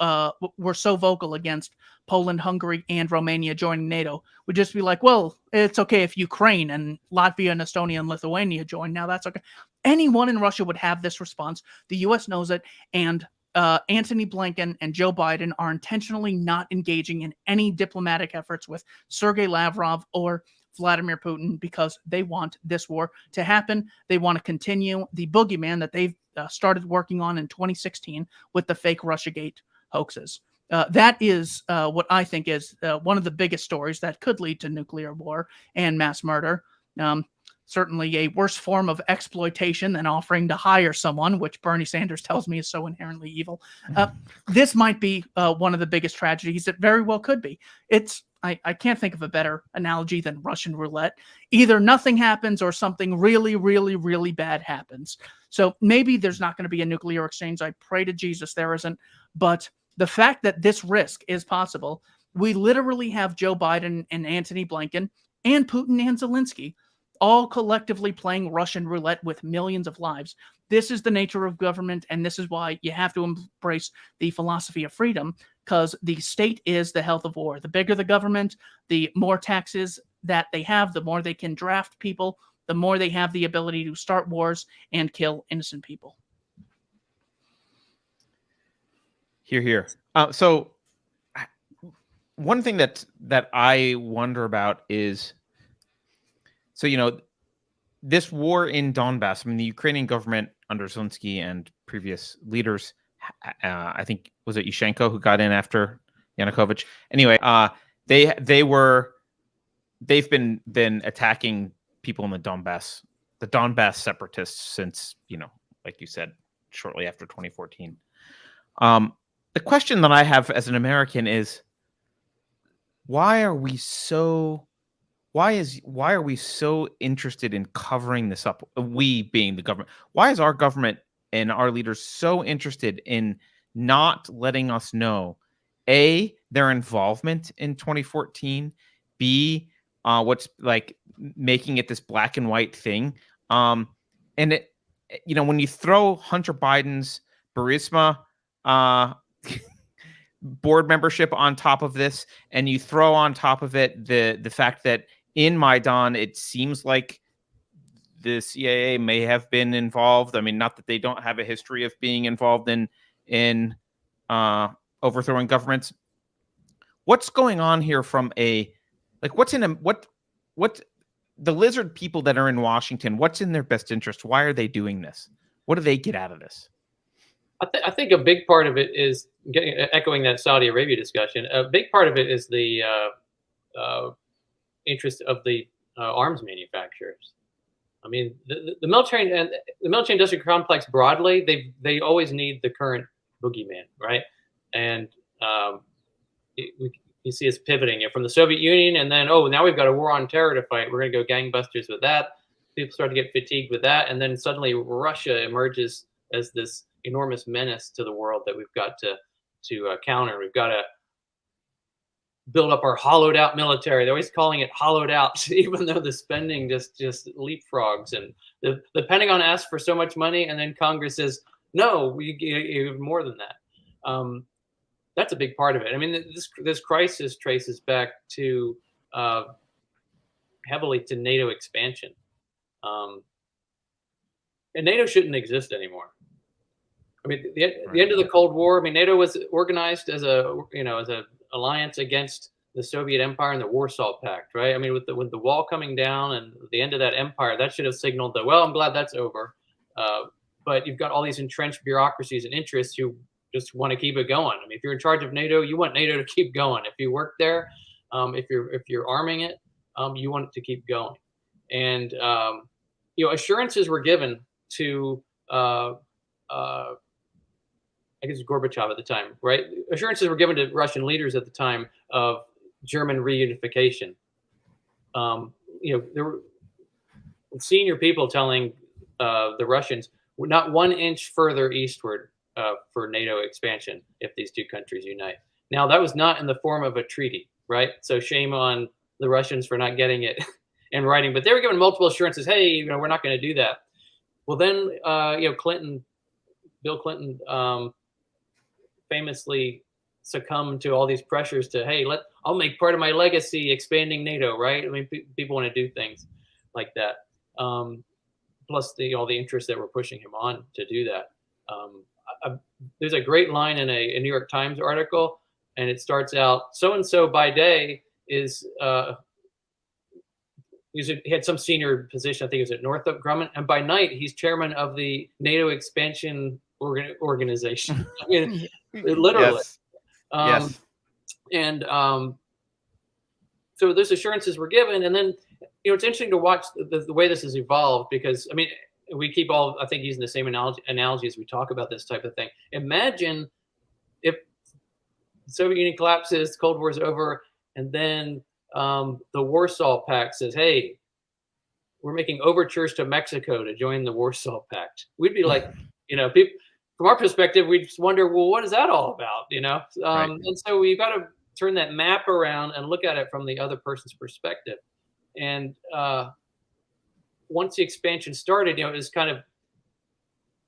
were so vocal against Poland, Hungary, and Romania joining NATO would just be like, well, it's okay if Ukraine and Latvia and Estonia and Lithuania join. Now that's okay. Anyone in Russia would have this response. The U.S. knows it, and Antony Blinken and Joe Biden are intentionally not engaging in any diplomatic efforts with Sergei Lavrov or Vladimir Putin because they want this war to happen. They want to continue the boogeyman that they've started working on in 2016 with the fake Russiagate hoaxes. That is what I think is one of the biggest stories that could lead to nuclear war and mass murder. Certainly a worse form of exploitation than offering to hire someone, which Bernie Sanders tells me is so inherently evil. This might be one of the biggest tragedies. It very well could be. I can't think of a better analogy than Russian roulette. Either nothing happens or something really, really, really bad happens. So maybe there's not going to be a nuclear exchange. I pray to Jesus there isn't. But the fact that this risk is possible We literally have Joe Biden and Antony Blinken and Putin and Zelensky all collectively playing Russian roulette with millions of lives. This is the nature of government, and this is why you have to embrace the philosophy of freedom, because the state is the health of war. The bigger the government, the more taxes that they have, the more they can draft people, the more they have the ability to start wars and kill innocent people. Hear, hear. So one thing that I wonder about is, so, you know, this war in Donbas, I mean, the Ukrainian government under Zelensky and previous leaders, I think, was it Yushchenko who got in after Yanukovych? Anyway, they've been attacking people in the Donbas separatists since, you know, like you said, shortly after 2014. The question that I have as an American is, why are we so interested in covering this up? We being the government. Why is our government and our leaders so interested in not letting us know, A, their involvement in 2014, B, what's like making it this black and white thing? And it, you know, when you throw Hunter Biden's Burisma board membership on top of this, and you throw on top of it the fact that in Maidan, it seems like the CIA may have been involved. I mean, not that they don't have a history of being involved in overthrowing governments. What's going on here from a, like, what's in a, what the lizard people that are in Washington, what's in their best interest? Why are they doing this? What do they get out of this? I think a big part of it is echoing that Saudi Arabia discussion. A big part of it is the interest of the arms manufacturers. I mean, the military and the military industrial complex broadly, they always need the current boogeyman, right? And you see us pivoting from the Soviet Union, and then, oh, now we've got a war on terror to fight. We're going to go gangbusters with that. People start to get fatigued with that, and then suddenly Russia emerges as this enormous menace to the world that we've got to counter. We've got to build up our hollowed out military. They're always calling it hollowed out, even though the spending just leapfrogs. And the Pentagon asks for so much money, and then Congress says, no, we have more than that. That's a big part of it. I mean, this crisis traces back to heavily to NATO expansion. And NATO shouldn't exist anymore. I mean, the end of the Cold War. I mean, NATO was organized as a alliance against the Soviet Empire and the Warsaw Pact, right? I mean, with the wall coming down and the end of that empire, that should have signaled that, well, I'm glad that's over. But you've got all these entrenched bureaucracies and interests who just want to keep it going. I mean, if you're in charge of NATO, you want NATO to keep going. If you work there, if you're arming it, you want it to keep going. And assurances were given to I guess Gorbachev at the time, right? Assurances were given to Russian leaders at the time of German reunification. There were senior people telling the Russians, not 1 inch further eastward for NATO expansion if these two countries unite. Now, that was not in the form of a treaty, right? So shame on the Russians for not getting it in writing, but they were given multiple assurances. Hey, we're not going to do that. Well, then, Bill Clinton famously succumbed to all these pressures to, hey, I'll make part of my legacy expanding NATO, right? I mean, people want to do things like that. Plus all the interests that were pushing him on to do that. There's a great line in a New York Times article, and it starts out, so-and-so by day is, he had some senior position, I think it was at Northrop Grumman, and by night he's chairman of the NATO expansion organization. I mean, literally. Yes. And so those assurances were given, and then it's interesting to watch the way this has evolved, because I mean, we keep all, I think, using the same analogy as we talk about this type of thing. Imagine if the Soviet Union collapses, Cold War's over, and then the Warsaw Pact says, hey, we're making overtures to Mexico to join the Warsaw Pact. We'd be like, people, from our perspective, we just wonder, well, what is that all about? Right. And so we've got to turn that map around and look at it from the other person's perspective. And once the expansion started, it was kind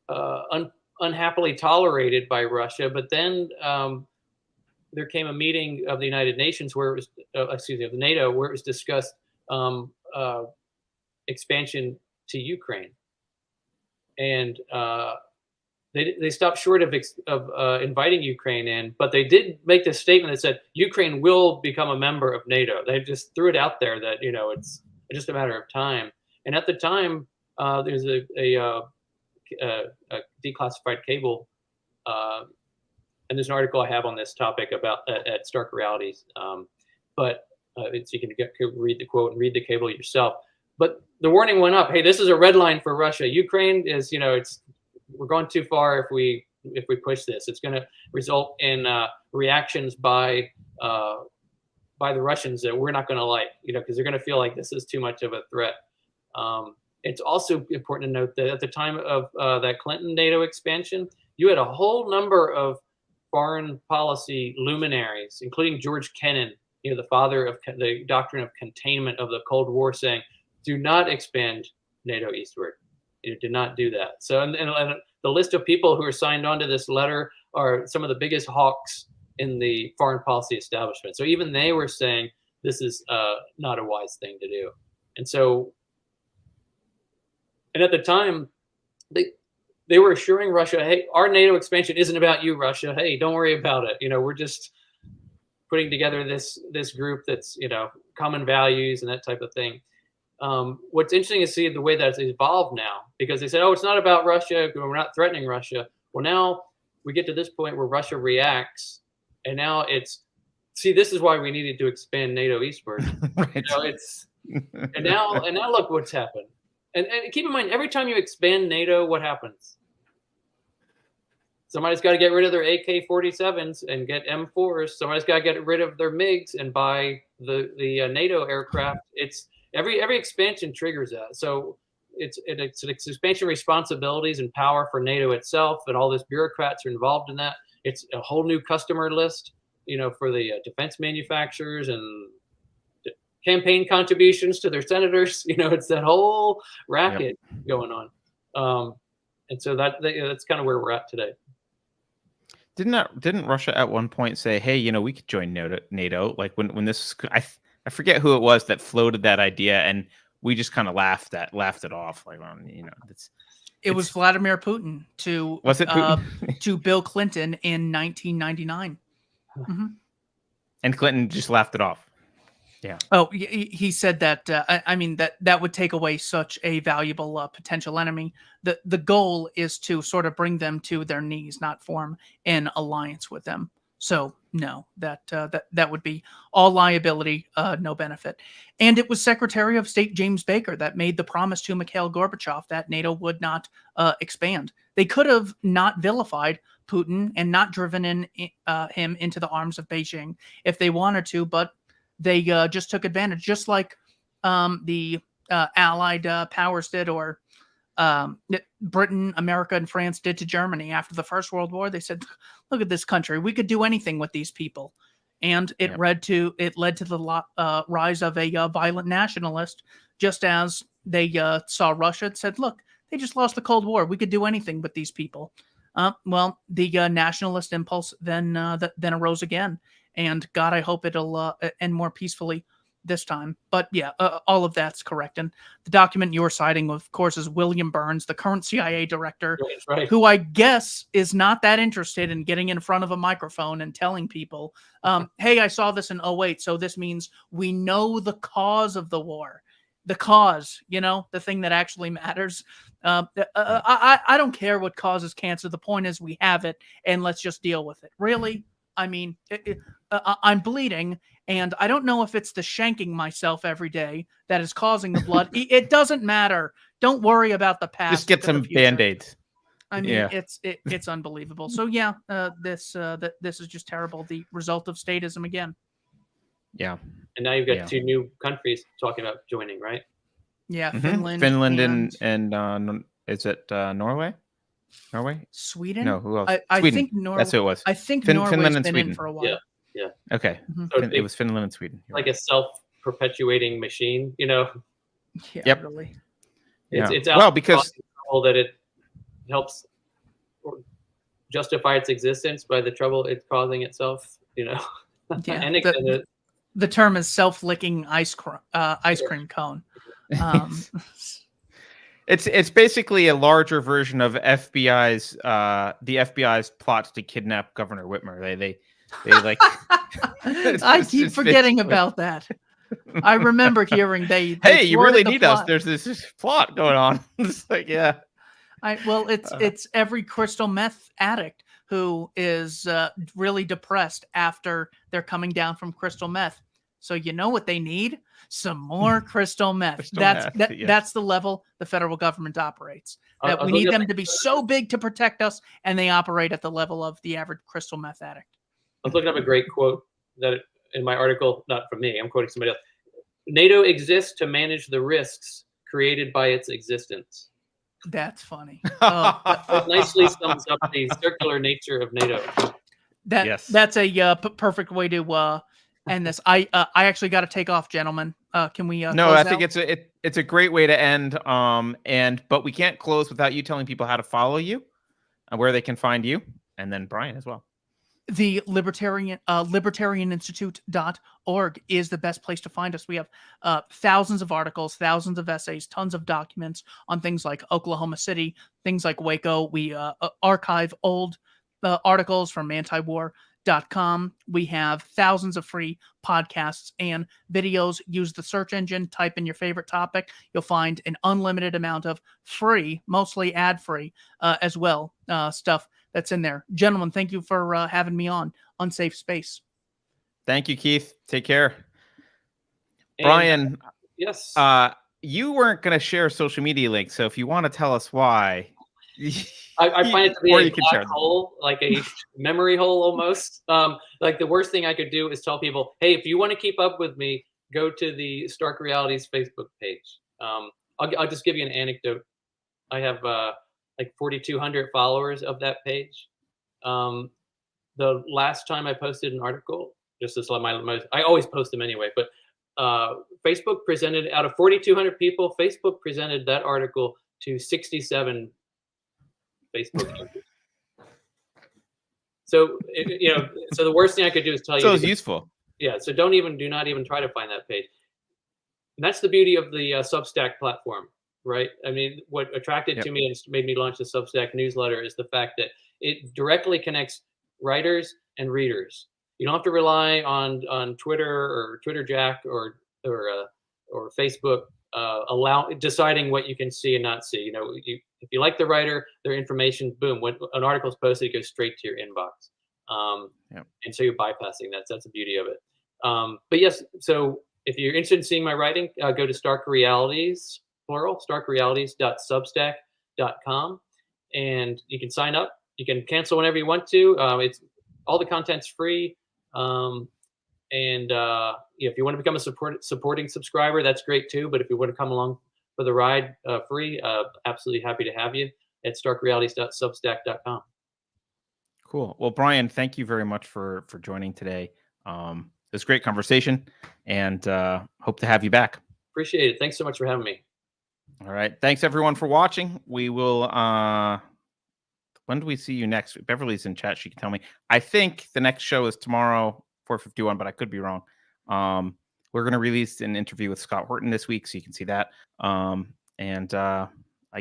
of unhappily tolerated by Russia. But then there came a meeting of the United Nations where it was, of NATO, where it was discussed expansion to Ukraine, and they stopped short of inviting Ukraine in, but they did make this statement that said Ukraine will become a member of NATO. They just threw it out there that it's just a matter of time. And at the time, there's a declassified cable, and there's an article I have on this topic about at Stark Realities. But you can read the quote and read the cable yourself. But the warning went up. Hey, this is a red line for Russia. Ukraine is, we're going too far if we push this. It's going to result in reactions by the Russians that we're not going to like, because they're going to feel like this is too much of a threat. It's also important to note that at the time of that Clinton NATO expansion, you had a whole number of foreign policy luminaries, including George Kennan, the father of the doctrine of containment of the Cold War, saying, do not expand NATO eastward. Do not do that. So, and the list of people who are signed on to this letter are some of the biggest hawks in the foreign policy establishment. So even they were saying this is not a wise thing to do. And so, and at the time, they were assuring Russia, hey, our NATO expansion isn't about you, Russia. Hey, don't worry about it. We're just putting together this group that's, common values and that type of thing. What's interesting is see the way that's evolved now, because they said, oh, it's not about Russia. We're not threatening Russia. Well, now we get to this point where Russia reacts, and now this is why we needed to expand NATO eastward. Right. And now look what's happened. And keep in mind, every time you expand NATO, what happens? Somebody's got to get rid of their AK-47s and get M4s. Somebody's got to get rid of their MiGs and buy the NATO aircraft. It's every expansion triggers that. So it's expansion responsibilities and power for NATO itself, and all these bureaucrats are involved in that. It's a whole new customer list, for the defense manufacturers and campaign contributions to their senators. It's that whole racket going on. And so that's kind of where we're at today. Didn't Russia at one point say, hey, we could join NATO? Like when this, I forget who it was that floated that idea, and we just kind of laughed it off. Like, it was Vladimir Putin to Putin? To Bill Clinton in 1999. Mm-hmm. And Clinton just laughed it off. Yeah. Oh, he said that. That would take away such a valuable potential enemy. The goal is to sort of bring them to their knees, not form an alliance with them. So no, that would be all liability, no benefit. And it was Secretary of State James Baker that made the promise to Mikhail Gorbachev that NATO would not expand. They could have not vilified Putin and not driven him into the arms of Beijing if they wanted to, but they just took advantage, just like the Allied powers did, or Britain, America, and France did to Germany after the First World War. They said, "Look at this country; we could do anything with these people," and it led to the rise of a violent nationalist. Just as they saw Russia and said, "Look, they just lost the Cold War; we could do anything with these people." Well, the nationalist impulse then arose again. And God, I hope it'll end more peacefully this time. But yeah, all of that's correct. And the document you're citing, of course, is William Burns, the current CIA director, right. who I guess is not that interested in getting in front of a microphone and telling people, hey, I saw this in 2008, so this means we know the cause of the war. The cause, the thing that actually matters. I don't care what causes cancer. The point is we have it, and let's just deal with it. Really? I mean, I'm bleeding, and I don't know if it's the shanking myself every day that is causing the blood. It doesn't matter. Don't worry about the past. Just get some Band-Aids. I mean, it's unbelievable. So yeah, this is just terrible. The result of statism again. Yeah. And now you've got two new countries talking about joining, right? Yeah, Finland and is it Norway? Norway? Sweden? No, who else? I Sweden. think Norway. That's who it was. I think Finland Norway's and been Sweden. in for a while. Yeah. Okay. Mhm. So It was Finland and Sweden. You're like right. a self-perpetuating machine, you know. Yeah, Yep. really. Yeah. It's out Well, because that it helps justify its existence by the trouble it's causing itself, you know. Yeah, And the term is self-licking ice cream cone. it's basically a larger version of FBI's the FBI's plot to kidnap Governor Whitmer. They like. I keep forgetting about that. I remember hearing they Hey, you really thwarted the need us. plot. There's this plot going on. It's like, yeah. It's every crystal meth addict who is really depressed after they're coming down from crystal meth. So you know what they need? Some more crystal meth. Crystal That's meth, yes. that's the level the federal government operates. I That was we need looking them at to be so big to protect us, and they operate at the level of the average crystal meth addict. I was looking up a great quote that in my article, not from me, I'm quoting somebody else. NATO exists to manage the risks created by its existence. That's funny. Oh, It nicely sums up the circular nature of NATO. that's a perfect way to end this. I actually got to take off, gentlemen. Can we? No, close I think out? it's a great way to end. But we can't close without you telling people how to follow you and where they can find you, and then Brian as well. The libertarianinstitute.org is the best place to find us. We have thousands of articles, thousands of essays, tons of documents on things like Oklahoma City, things like Waco. We archive old articles from antiwar.com. We have thousands of free podcasts and videos. Use the search engine, type in your favorite topic. You'll find an unlimited amount of free, mostly ad-free as well, stuff that's in there. Gentlemen, thank you for having me on Unsafe Space. Thank you, Keith. Take care. And, Brian, yes. you weren't going to share social media links, so if you want to tell us why, I find it to be or a you can share black them. hole, like a memory hole almost. Like the worst thing I could do is tell people, hey, if you want to keep up with me, go to the Stark Realities Facebook page. I'll just give you an anecdote. I have like 4,200 followers of that page. The last time I posted an article, just as I always post them anyway, but Facebook presented, out of 4,200 people, Facebook presented that article to 67 Facebook users. So so the worst thing I could do is tell you. So it's useful. Yeah. So do not even try to find that page. And that's the beauty of the Substack platform, right? I mean, what attracted to me and made me launch the Substack newsletter is the fact that it directly connects writers and readers. You don't have to rely on Twitter or Twitter Jack or Facebook deciding what you can see and not see. If you like the writer, their information, boom, when an article is posted, it goes straight to your inbox. And so you're bypassing that. So that's the beauty of it. But yes, so if you're interested in seeing my writing, go to Stark Realities, plural, starkrealities.substack.com, and you can sign up. You can cancel whenever you want to. It's all the content's free. If you want to become a supporting subscriber, that's great too. But if you want to come along for the ride free, absolutely happy to have you at starkrealities.substack.com. Cool. Well, Brian, thank you very much for joining today. It was a great conversation, and hope to have you back. Appreciate it. Thanks so much for having me. All right. Thanks everyone for watching. We will. When do we see you next? Beverly's in chat. She can tell me. I think the next show is tomorrow, 4:51, but I could be wrong. We're going to release an interview with Scott Horton this week, so you can see that. I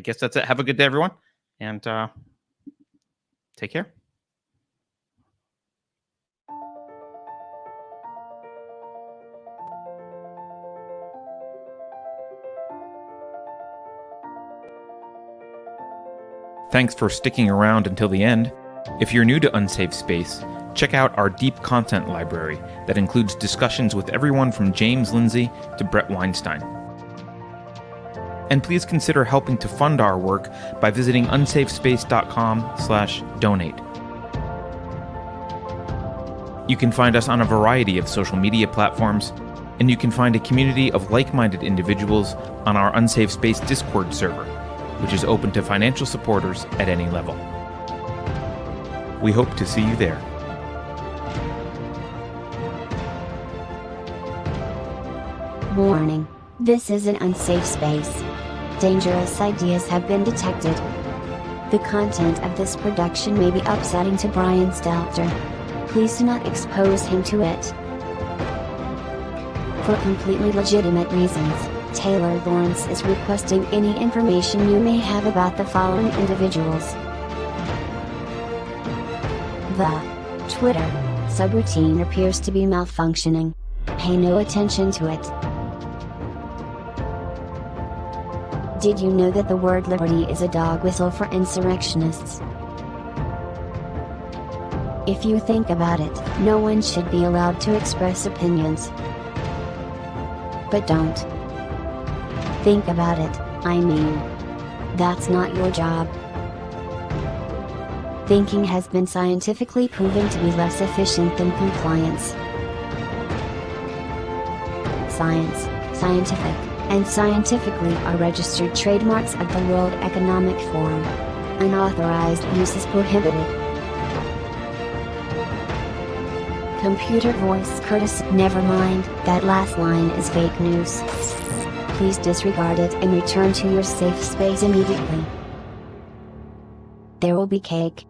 guess that's it. Have a good day, everyone, and take care. Thanks for sticking around until the end. If you're new to Unsafe Space, check out our deep content library that includes discussions with everyone from James Lindsay to Brett Weinstein. And please consider helping to fund our work by visiting unsafespace.com/donate. You can find us on a variety of social media platforms, and you can find a community of like-minded individuals on our Unsafe Space Discord server, which is open to financial supporters at any level. We hope to see you there. Warning. This is an unsafe space. Dangerous ideas have been detected. The content of this production may be upsetting to Brian Stelter. Please do not expose him to it. For completely legitimate reasons, Taylor Lawrence is requesting any information you may have about the following individuals. The Twitter subroutine appears to be malfunctioning. Pay no attention to it. Did you know that the word liberty is a dog whistle for insurrectionists? If you think about it, no one should be allowed to express opinions. But don't. Think about it, I mean. That's not your job. Thinking has been scientifically proven to be less efficient than compliance. Science, scientific, and scientifically are registered trademarks of the World Economic Forum. Unauthorized use is prohibited. Computer voice courtesy. Never mind, that last line is fake news. Please disregard it and return to your safe space immediately. There will be cake.